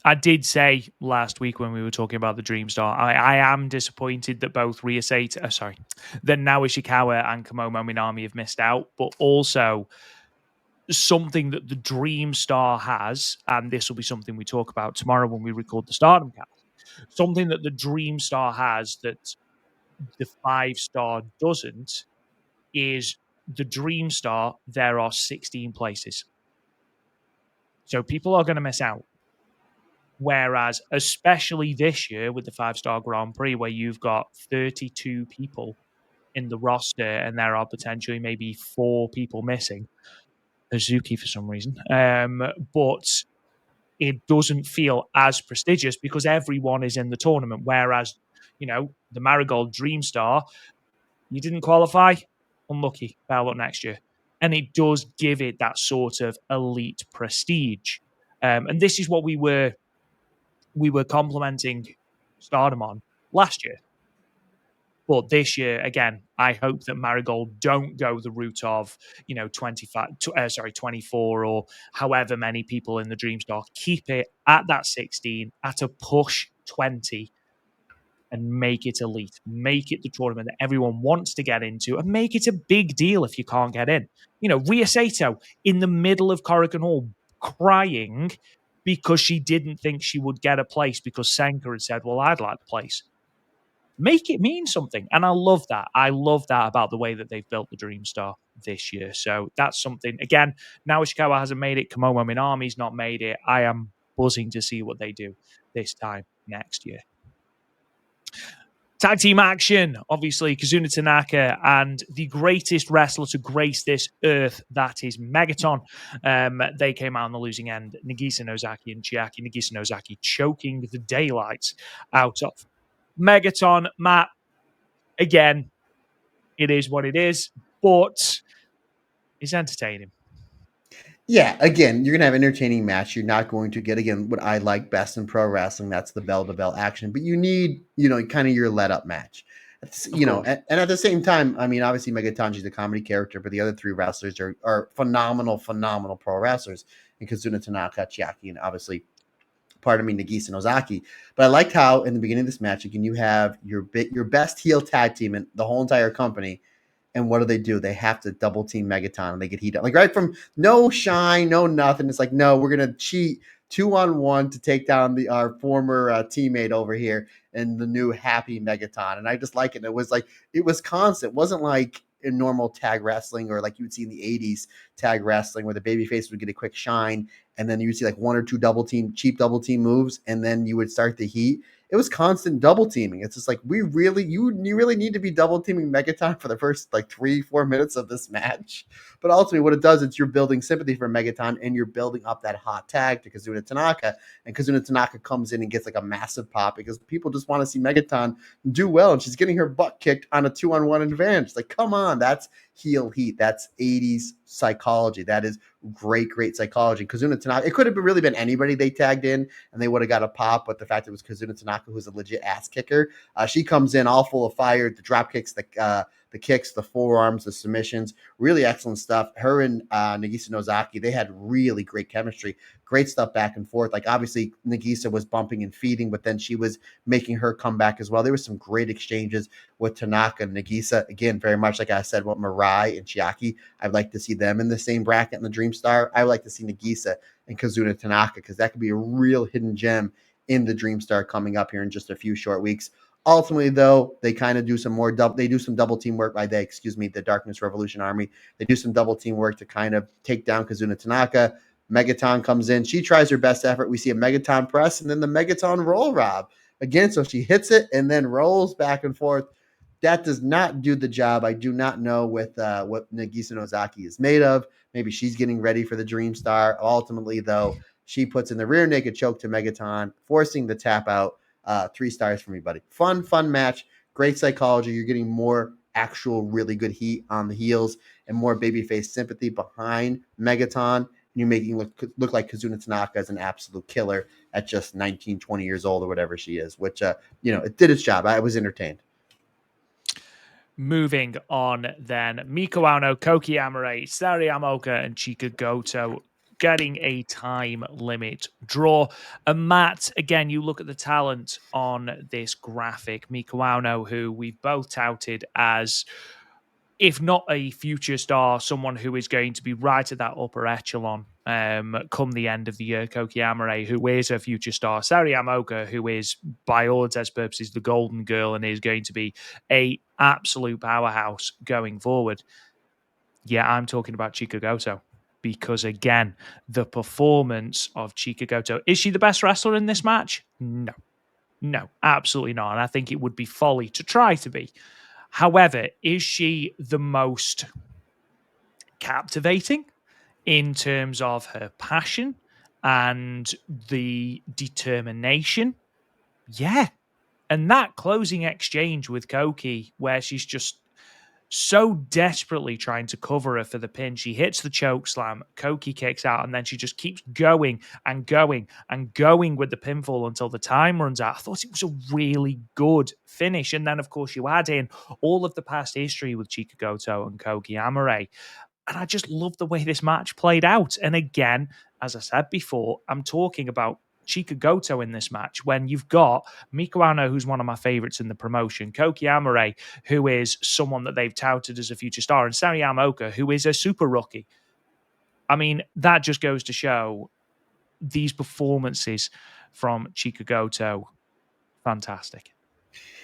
I did say last week when we were talking about the Dream Star, I am disappointed that both that Naomi Ishikawa and Kamomo Minami have missed out, but also something that the Dream Star has, and this will be something we talk about tomorrow when we record the Stardom cast, something that the Dream Star has that the 5-star doesn't is the Dream Star, there are 16 places. So people are going to miss out. Whereas, especially this year with the 5-star Grand Prix, where you've got 32 people in the roster and there are potentially maybe 4 people missing, Hazuki for some reason, but it doesn't feel as prestigious because everyone is in the tournament. Whereas, the Marigold Dream Star, you didn't qualify, unlucky, better luck next year. And it does give it that sort of elite prestige. And this is what we were complimenting Stardom on last year. But this year, again, I hope that Marigold don't go the route of, 24 or however many people in the Dream Star. Keep it at that 16, at a push 20, and make it elite. Make it the tournament that everyone wants to get into, and make it a big deal if you can't get in. Rhea Sato in the middle of Korakuen Hall crying because she didn't think she would get a place because Senka had said, well, I'd like the place. Make it mean something. And I love that. I love that about the way that they've built the Dream Star this year. So that's something. Again, now Ishikawa hasn't made it. Kamomo Minami's not made it. I am buzzing to see what they do this time next year. Tag team action, obviously, Kazuna Tanaka and the greatest wrestler to grace this earth, that is Megaton. They came out on the losing end. Nagisa Nozaki and Chiaki. Nagisa Nozaki choking the daylights out of Megaton. Matt, again, it is what it is, but it's entertaining. Yeah, again, you're gonna have an entertaining match. You're not going to get, again, what I like best in pro wrestling. That's the bell to bell action. But you need, kind of your let up match. And at the same time, I mean, obviously Megatonji's a comedy character, but the other three wrestlers are phenomenal pro wrestlers. And Kazuna Tanaka, Chiaki, and obviously, pardon me, Nagisa Nozaki. But I liked how in the beginning of this match, again, you have your best heel tag team in the whole entire company. And what do? They have to double team Megaton and they get heat up. Like right from no shine, no nothing. It's like, no, we're gonna cheat 2-on-1 to take down our former teammate over here and the new happy Megaton. And I just like it. It was constant. It wasn't like in normal tag wrestling or like you would see in the 80s tag wrestling where the babyface would get a quick shine and then you would see like one or two cheap double team moves and then you would start the heat. It was constant double teaming. It's just like you really need to be double teaming Megaton for the first like 3-4 minutes of this match. But ultimately, what it does is you're building sympathy for Megaton and you're building up that hot tag to Kazuna Tanaka. And Kazuna Tanaka comes in and gets like a massive pop because people just want to see Megaton do well. And she's getting her butt kicked on a 2-on-1 advantage. It's like, come on, that's heel heat. That's 80s psychology. That is great psychology. Kazuna Tanaka, it could have really been anybody they tagged in and they would have got a pop, but the fact it was Kazuna Tanaka, who's a legit ass kicker, she comes in all full of fire, the drop kicks, the kicks, the forearms, the submissions, really excellent stuff. Her and Nagisa Nozaki, they had really great chemistry, great stuff back and forth. Like obviously Nagisa was bumping and feeding, but then she was making her come back as well. There was some great exchanges with Tanaka and Nagisa. Again, very much like I said, with Mirai and Chiaki, I'd like to see them in the same bracket in the Dream Star. I would like to see Nagisa and Kazuna Tanaka because that could be a real hidden gem in the Dream Star coming up here in just a few short weeks. Ultimately, though, they kind of do some more they do some double team work the Darkness Revolution Army. They do some double team work to kind of take down Kazuna Tanaka. Megaton comes in. She tries her best effort. We see a Megaton press and then the Megaton roll, Rob. Again, so she hits it and then rolls back and forth. That does not do the job. I do not know what Nagisa Nozaki is made of. Maybe she's getting ready for the Dream Star. Ultimately, though, she puts in the rear naked choke to Megaton, forcing the tap out. 3 stars for me, buddy. Fun match. Great psychology. You're getting more actual really good heat on the heels and more babyface sympathy behind Megaton. And you're making look like Kazuna Tanaka is an absolute killer at just 19, 20 years old or whatever she is, which, it did its job. I was entertained. Moving on then, Miku Aono, Koki Amare, Sari Amoka, and Chika Goto getting a time limit draw. And Matt, again, you look at the talent on this graphic. Miku Aono, who we've both touted as, if not a future star, someone who is going to be right at that upper echelon come the end of the year. Koki Amare, who is a future star. Sari Amoka, who is, by all intents and purposes, the golden girl and is going to be a absolute powerhouse going forward. Yeah, I'm talking about Chika Goto. Because again, the performance of Chika Goto. Is she the best wrestler in this match? No, absolutely not. And I think it would be folly to try to be. However, is she the most captivating in terms of her passion and the determination? Yeah. And that closing exchange with Koki, where she's just so desperately trying to cover her for the pin. She hits the choke slam, Koki kicks out, and then she just keeps going and going and going with the pinfall until the time runs out. I thought it was a really good finish. And then, of course, you add in all of the past history with Chika Goto and Koki Amare. And I just love the way this match played out. And again, as I said before, I'm talking about Chika Goto in this match when you've got Miku Aono, who's one of my favorites in the promotion, Koki Amare, who is someone that they've touted as a future star, and Sari Amoka, who is a super rookie. I mean, that just goes to show these performances from Chika Goto, fantastic.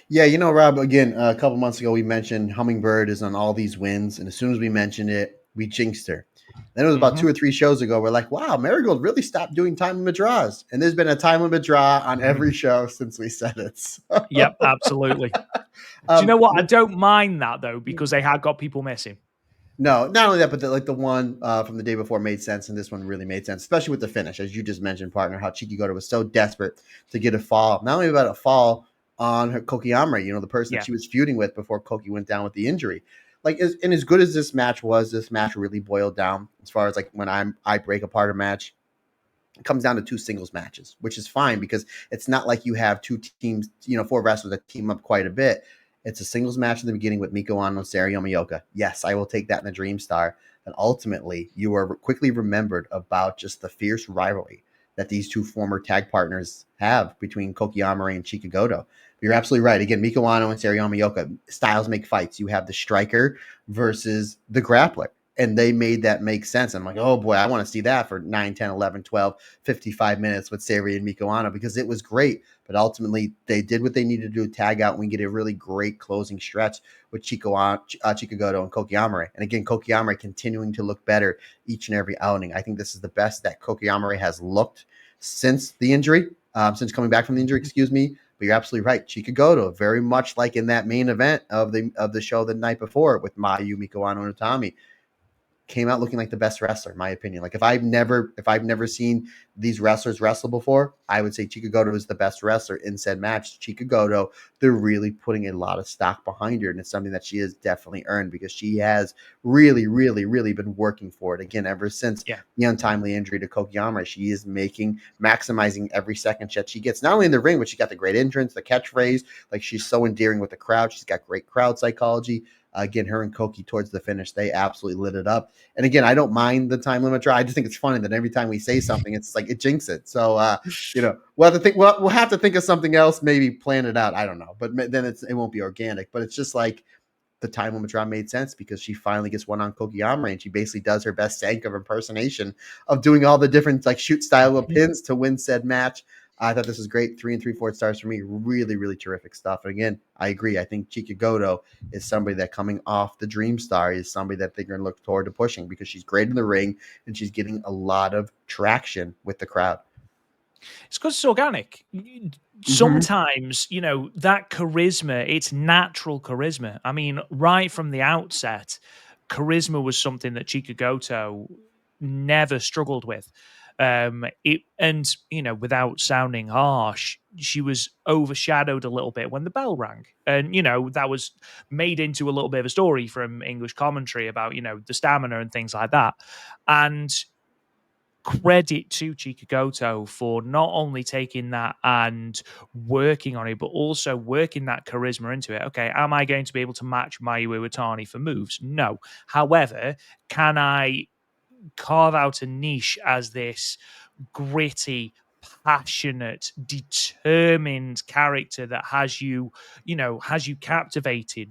Yeah, Rob, again, a couple months ago, we mentioned Hummingbird is on all these wins. And as soon as we mentioned it, we jinxed her. Then it was about 2 or 3 shows ago. We're like, wow, Marigold really stopped doing time limit draws. And there's been a time limit draw on every show since we said it. So. Yep, absolutely. Do you know what? I don't mind that, though, because they had got people missing. No, not only that, but the one from the day before made sense, and this one really made sense, especially with the finish, as you just mentioned, partner. How Chika Goto was so desperate to get a fall, not only about a fall on her Koki Amira, the person that she was feuding with before Koki went down with the injury. Like, and as good as this match was, this match really boiled down as far as like when I break apart a match. It comes down to 2 singles matches, which is fine because it's not like you have 2 teams, 4 wrestlers that team up quite a bit. It's a singles match in the beginning with Miku Aono and Saraya Yamaoka. Yes, I will take that in the Dream Star. And ultimately, you are quickly remembered about just the fierce rivalry that these 2 former tag partners have between Koki Amira and Chika Goto. But you're absolutely right. Again, Miku Aono and Saraya Yamaoka, styles make fights. You have the striker versus the grappler. And they made that make sense. I'm like, oh boy, I want to see that for 9, 10, 11, 12, 55 minutes with Saraya and Miku Aono because it was great. But ultimately, they did what they needed to do, tag out, and we get a really great closing stretch with Chika Goto and Koki Amira. And again, Koki Amira continuing to look better each and every outing. I think this is the best that Koki Amira has looked since the injury, since coming back from the injury, excuse me. But you're absolutely right. Chika Goto, very much like in that main event of the show the night before with Mayu, Miku Aono, and Utami, came out looking like the best wrestler, in my opinion. Like if I've never seen these wrestlers wrestle before, I would say Chika Goto is the best wrestler in said match. Chika Goto, they're really putting a lot of stock behind her, and it's something that she has definitely earned because she has really, really, really been working for it. Again, ever since the untimely injury to Koki Amira, she is maximizing every second that she gets, not only in the ring, but she got the great entrance, the catchphrase. Like she's so endearing with the crowd. She's got great crowd psychology. Again, her and Koki towards the finish, they absolutely lit it up. And again, I don't mind the time limit draw. I just think it's funny that every time we say something, it's like it jinxes it. So, we'll have to think. We'll have to think of something else. Maybe plan it out. I don't know, but then it won't be organic. But it's just like the time limit draw made sense because she finally gets one on Koki Amira, and she basically does her best Sank of impersonation of doing all the different like shoot style of pins to win said match. I thought this was great. 3 3/4 stars for me. Really, really terrific stuff. And again, I agree. I think Chika Goto is somebody that coming off the Dream Star is somebody that they're going to look forward to pushing because she's great in the ring and she's getting a lot of traction with the crowd. It's because it's organic. Sometimes, that charisma, it's natural charisma. I mean, right from the outset, charisma was something that Chika Goto never struggled with. Without sounding harsh, she was overshadowed a little bit when the bell rang. And, that was made into a little bit of a story from English commentary about, the stamina and things like that. And credit to Chika Goto for not only taking that and working on it, but also working that charisma into it. Okay, am I going to be able to match Mayu Iwatani for moves? No. However, can I carve out a niche as this gritty, passionate, determined character that has you captivated?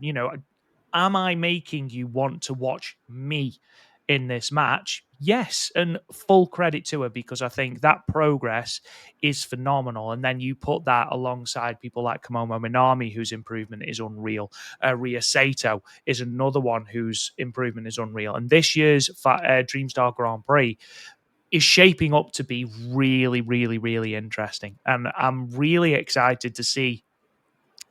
Am I making you want to watch me in this match? Yes, and full credit to her because I think that progress is phenomenal. And then you put that alongside people like Kamomo Minami, whose improvement is unreal. Rhea Sato is another one whose improvement is unreal. And this year's Dream Star Grand Prix is shaping up to be really, really, really interesting. And I'm really excited to see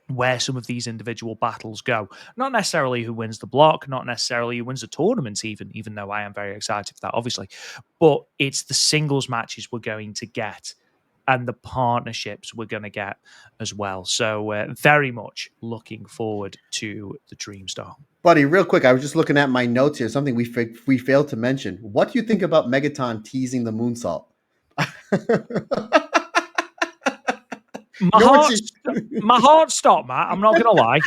where some of these individual battles go. Not necessarily who wins the block, not necessarily who wins the tournament, even though I am very excited for that, obviously. But it's the singles matches we're going to get and the partnerships we're going to get as well. So very much looking forward to the Dream Star. Buddy, real quick, I was just looking at my notes here. Something we failed to mention. What do you think about Megaton teasing the moonsault? My heart stopped, Matt. I'm not going to lie.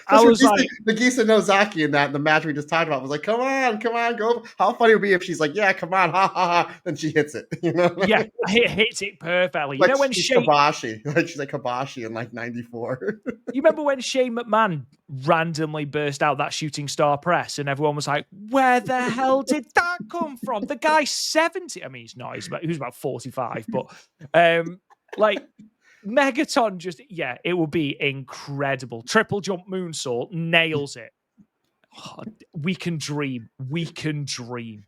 I was like, Nagisa Nozaki in the match we just talked about was like, come on, go. How funny it would be if she's like, yeah, come on, ha ha ha. Then she hits it, Yeah, hits it perfectly. Like when Kabashi, like she's like Kabashi in like '94. You remember when Shane McMahon randomly burst out that shooting star press and everyone was like, where the hell did that come from? The guy's 70. I mean, he's not. He was about 45. But Megaton it would be incredible. Triple jump moonsault, nails it. We can dream. We can dream.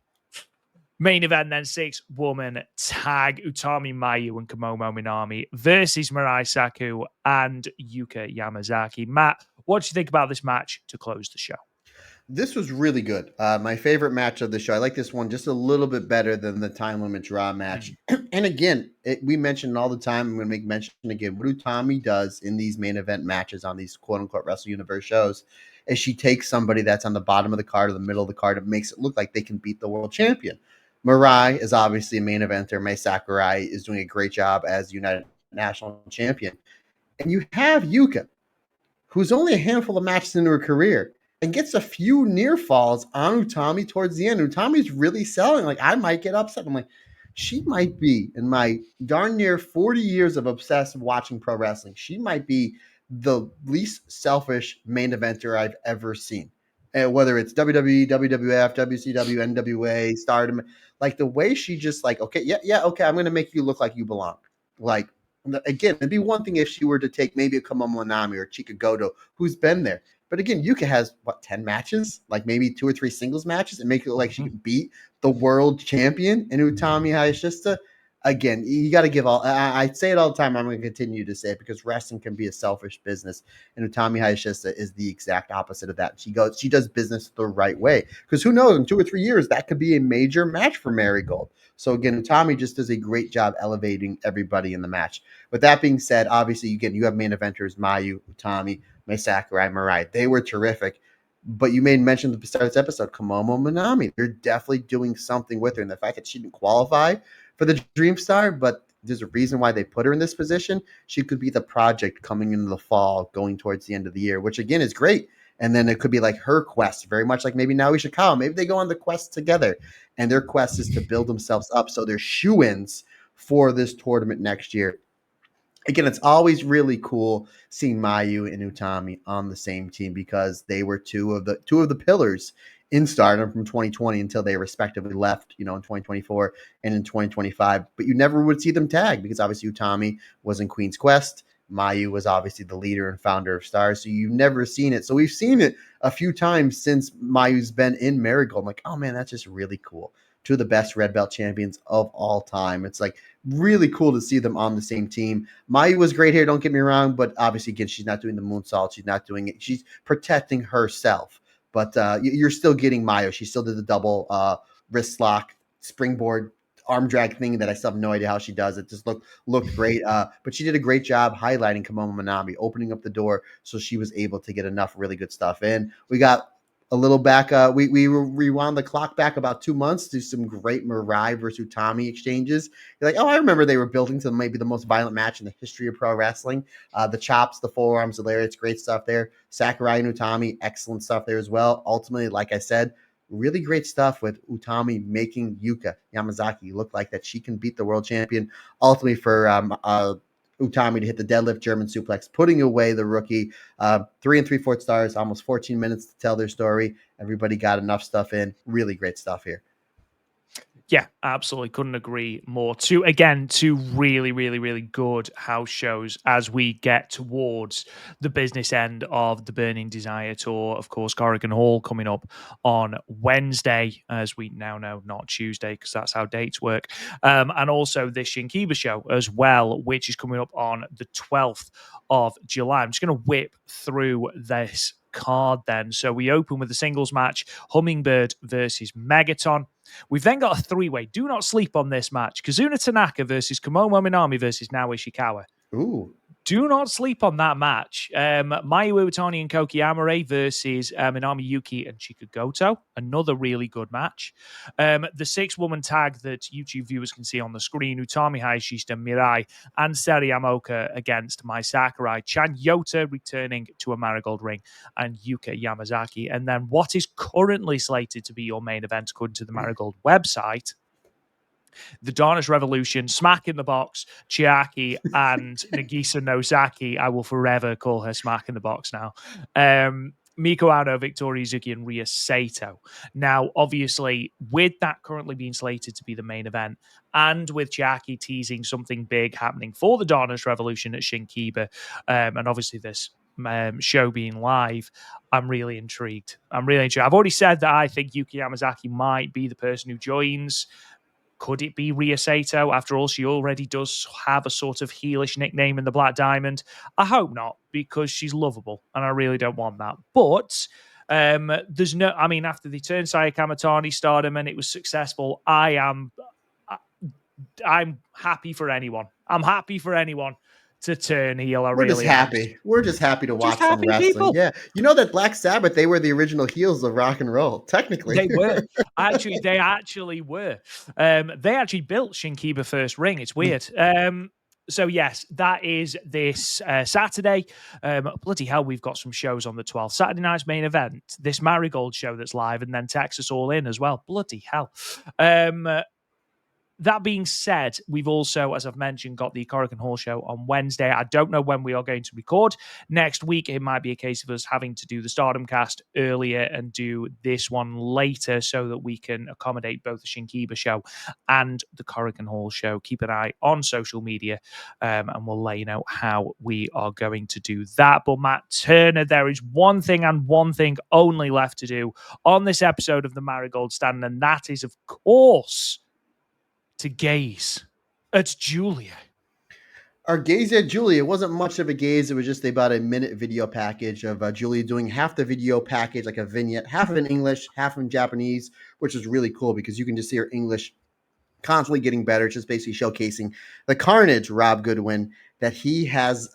Main event then, 6-woman tag, Utami Mayu and Komomo Minami versus Mirai Saku and Yuka Yamazaki. Matt, what do you think about this match to close the show? This was really good. My favorite match of the show. I like this one just a little bit better than the time limit draw match. And again, we mention all the time. I'm going to make mention again. What Utami does in these main event matches on these quote unquote Wrestle Universe shows is she takes somebody that's on the bottom of the card or the middle of the card and makes it look like they can beat the world champion. Mirai is obviously a main eventer. Mai Sakurai is doing a great job as United National Champion. And you have Yuka, who's only a handful of matches into her career and gets a few near falls on Utami towards the end. Utami's really selling. Like, I might get upset. I'm like, she might be, in my darn near 40 years of obsessive watching pro wrestling, she might be the least selfish main eventer I've ever seen. And whether it's WWE, WWF, WCW, NWA, Stardom, like the way she just like, okay, okay, I'm going to make you look like you belong. Like, again, it'd be one thing if she were to take maybe a Komomo Minami or Chika Goto, who's been there. But again, Yuka has, 10 matches? Like maybe 2 or 3 singles matches and make it look like she can beat the world champion in Utami Hayashishita. Again, you got to give all. I say it all the time. I'm going to continue to say it because wrestling can be a selfish business, and Utami Hayashishita is the exact opposite of that. She does business the right way because who knows, in 2 or 3 years that could be a major match for Marigold. So again, Utami just does a great job elevating everybody in the match. With that being said, obviously, again, you have main eventers Mayu, Utami, Mai Sakurai, Mirai. They were terrific. But you made mention at the start of this episode, Komomo Minami. They're definitely doing something with her. And the fact that she didn't qualify for the Dream Star, but there's a reason why they put her in this position. She could be the project coming into the fall, going towards the end of the year, which again is great. And then it could be like her quest, very much like maybe Naomi Ishikawa. Maybe they go on the quest together, and their quest is to build themselves up so they're shoo-ins for this tournament next year. Again, it's always really cool seeing Mayu and Utami on the same team because they were two of the pillars in Stardom from 2020 until they respectively left, in 2024 and in 2025. But you never would see them tag because obviously Utami was in Queen's Quest. Mayu was obviously the leader and founder of Stars. So you've never seen it. So we've seen it a few times since Mayu's been in Marigold. I'm like, oh man, that's just really cool. Two of the best red belt champions of all time. It's like really cool to see them on the same team. Mayu was great here, don't get me wrong, but obviously, again, she's not doing the moonsault. She's not doing it. She's protecting herself. But you're still getting Mayu. She still did the double wrist lock, springboard, arm drag thing that I still have no idea how she does. It just looked great. But she did a great job highlighting Komomo Minami, opening up the door so she was able to get enough really good stuff in. We got a little back. We rewound the clock back about 2 months to some great Mirai versus Utami exchanges. You're like, oh, I remember they were building to maybe the most violent match in the history of pro wrestling. The chops, the forearms, the lariats, great stuff there. Sakurai and Utami, excellent stuff there as well. Ultimately, like I said, really great stuff with Utami making Yuka Yamazaki look like that she can beat the world champion. Ultimately for Utami to hit the deadlift German suplex, putting away the rookie. 3 3/4 stars, almost 14 minutes to tell their story. Everybody got enough stuff in. Really great stuff here. Yeah, absolutely. Couldn't agree more. Two really, really, really good house shows as we get towards the business end of the Burning Desire tour. Of course, Corrigan Hall coming up on Wednesday, as we now know, not Tuesday, because that's how dates work. And also this Shin-Kiba show as well, which is coming up on the 12th of July. I'm just going to whip through this card then. So we open with the singles match, Hummingbird versus Megaton. We've then got a 3-way. Do not sleep on this match. Kazuna Tanaka versus Komomo Minami versus Naomi Ishikawa. Ooh. Do not sleep on that match. Mayu Iwatani and Koki Amare versus Minami Yuki and Chika Goto. Another really good match. The 6-woman tag that YouTube viewers can see on the screen. Utami Hayashishita, Mirai, and Seri Yamoka against Mai Sakurai. Chan Yota returning to a Marigold ring. And Yuka Yamazaki. And then what is currently slated to be your main event according to the Marigold website, the Darnish Revolution, Smack in the Box, Chiaki, and Nagisa Nozaki. I will forever call her Smack in the Box now. Miku Aono, Victoria Izuki, and Rhea Sato. Now, obviously, with that currently being slated to be the main event, and with Chiaki teasing something big happening for the Darnish Revolution at Shin-Kiba, and obviously this show being live, I'm really intrigued. I've already said that I think Yuki Yamazaki might be the person who joins. Could it be Ria Sato? After all, she already does have a sort of heelish nickname in the Black Diamond. I hope not, because she's lovable, and I really don't want that. But there's no, I mean, after they turned Saya Kamatani stardom and it was successful, I'm happy for anyone. I'm happy for anyone to turn heel. We're just happy. We're just happy to watch some wrestling. People. Yeah. You know that Black Sabbath, they were the original heels of rock and roll, technically. They were. They actually were. They actually built Shin-Kiba first ring. It's weird. So yes, that is this Saturday. Bloody hell, we've got some shows on the 12th. Saturday night's main event, this Marigold show that's live, and then Texas All In as well. Bloody hell. That being said, we've also, as I've mentioned, got the Corrigan Hall show on Wednesday. I don't know when we are going to record. Next week, it might be a case of us having to do the Stardom cast earlier and do this one later so that we can accommodate both the Shin-Kiba show and the Corrigan Hall show. Keep an eye on social media, and we'll let you know how we are going to do that. But Matt Turner, there is one thing and one thing only left to do on this episode of the Marigold Standard, and that is, of course, to gaze at Julia. Our gaze at Julia, it wasn't much of a gaze. It was just about a minute video package of Julia doing half the video package, like a vignette, half in English, half in Japanese, which is really cool because you can just see her English constantly getting better, just basically showcasing the carnage, Rob Goodwin, that she has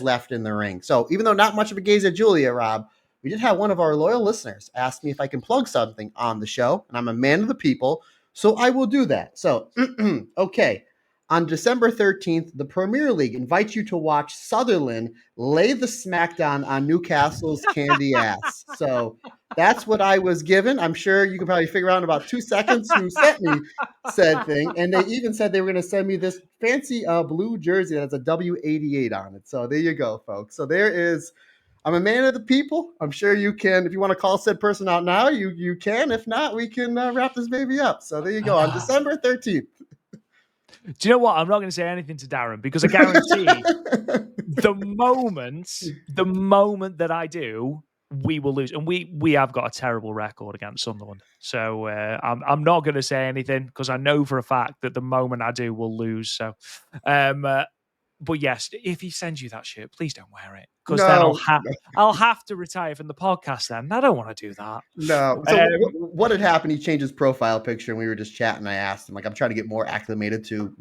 left in the ring. So even though not much of a gaze at Julia, Rob, we did have one of our loyal listeners ask me if I can plug something on the show, and I'm a man of the people, so I will do that. So, okay. On December 13th, the Premier League invites you to watch Sutherland lay the smackdown on Newcastle's candy ass. So that's what I was given. I'm sure you can probably figure out in about 2 seconds who sent me said thing. And they even said they were going to send me this fancy blue jersey that has a W88 on it. So there you go, folks. So there is... I'm a man of the people. I'm sure you can, if you want to call said person out now, you can. If not, we can wrap this baby up. So there you go. On December 13th. Do you know what? I'm not going to say anything to Darren because I guarantee the moment that I do, we will lose. And we have got a terrible record against Sunderland. So I'm not going to say anything because I know for a fact that the moment I do, we'll lose. So, but yes, if he sends you that shirt, please don't wear it because then I'll have to retire from the podcast. Then I don't want to do that. No. So what had happened? He changed his profile picture, and we were just chatting. I asked him, like, I'm trying to get more acclimated to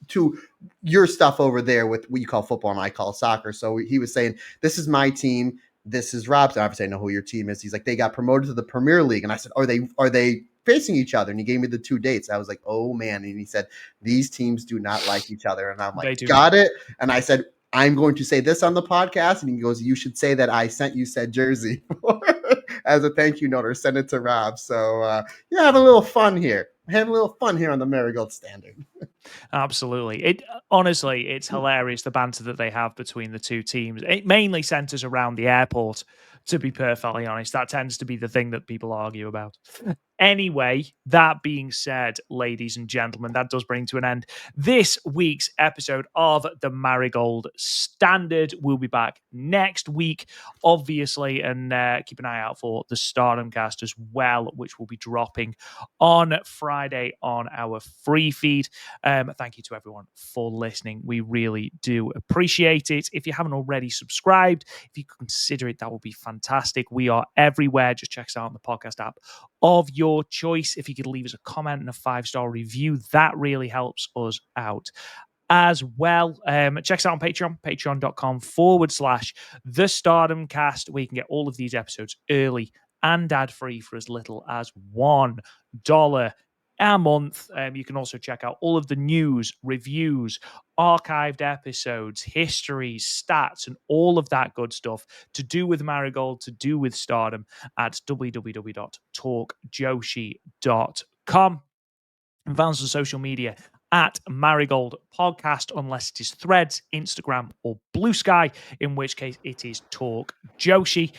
to your stuff over there with what you call football and I call soccer. So he was saying, "This is my team. This is Rob's." Obviously, I know who your team is. He's like, "They got promoted to the Premier League," and I said, "Are they facing each other?" And he gave me the 2 dates. I was like, "Oh man!" And he said, "These teams do not like each other." And I'm like, "Got it." And I said, "I'm going to say this on the podcast." And he goes, "You should say that I sent you said jersey as a thank you note or send it to Rob." So yeah, have a little fun here. Have a little fun here on the Marigold Standard. Absolutely. Honestly, it's hilarious, the banter that they have between the two teams. It mainly centers around the airport, to be perfectly honest. That tends to be the thing that people argue about. Anyway, that being said, ladies and gentlemen, that does bring to an end this week's episode of the Marigold Standard. We'll be back next week, obviously, and keep an eye out for the Stardom cast as well, which will be dropping on Friday on our free feed. Thank you to everyone for listening. We really do appreciate it. If you haven't already subscribed, if you could consider it, that would be fantastic. We are everywhere. Just check us out on the podcast app of your choice. If you could leave us a comment and a 5-star review, that really helps us out as well. Check us out on Patreon, patreon.com/the Stardom Cast, where you can get all of these episodes early and ad-free for as little as $1 a month. You can also check out all of the news, reviews, archived episodes, histories, stats, and all of that good stuff to do with Marigold, to do with Stardom at www.talkjoshi.com. And find us on social media at Marigold Podcast, unless it is Threads, Instagram, or Blue Sky, in which case it is Talk Joshi.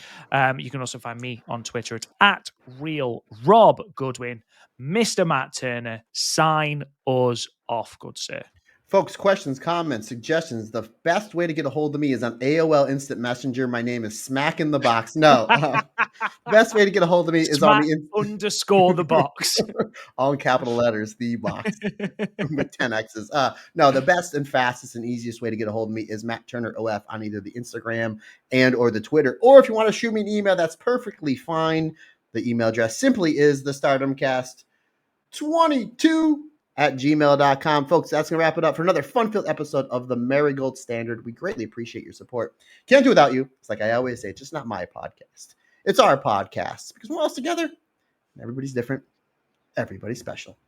You can also find me on Twitter at Real Rob Goodwin. Mr. Matt Turner, sign us off, good sir. Folks, questions, comments, suggestions. The best way to get a hold of me is on AOL Instant Messenger. My name is Smack in the Box. No, best way to get a hold of me is on Smack the underscore the box. all in capital letters, the box with 10 X's. No, the best and fastest and easiest way to get a hold of me is Matt Turner OF on either the Instagram and or the Twitter. Or if you want to shoot me an email, that's perfectly fine. The email address simply is the stardomcast22@gmail.com. Folks, that's going to wrap it up for another fun-filled episode of the Marigold Standard. We greatly appreciate your support. Can't do without you. It's like I always say, it's just not my podcast. It's our podcast because we're all together. Everybody's different. Everybody's special.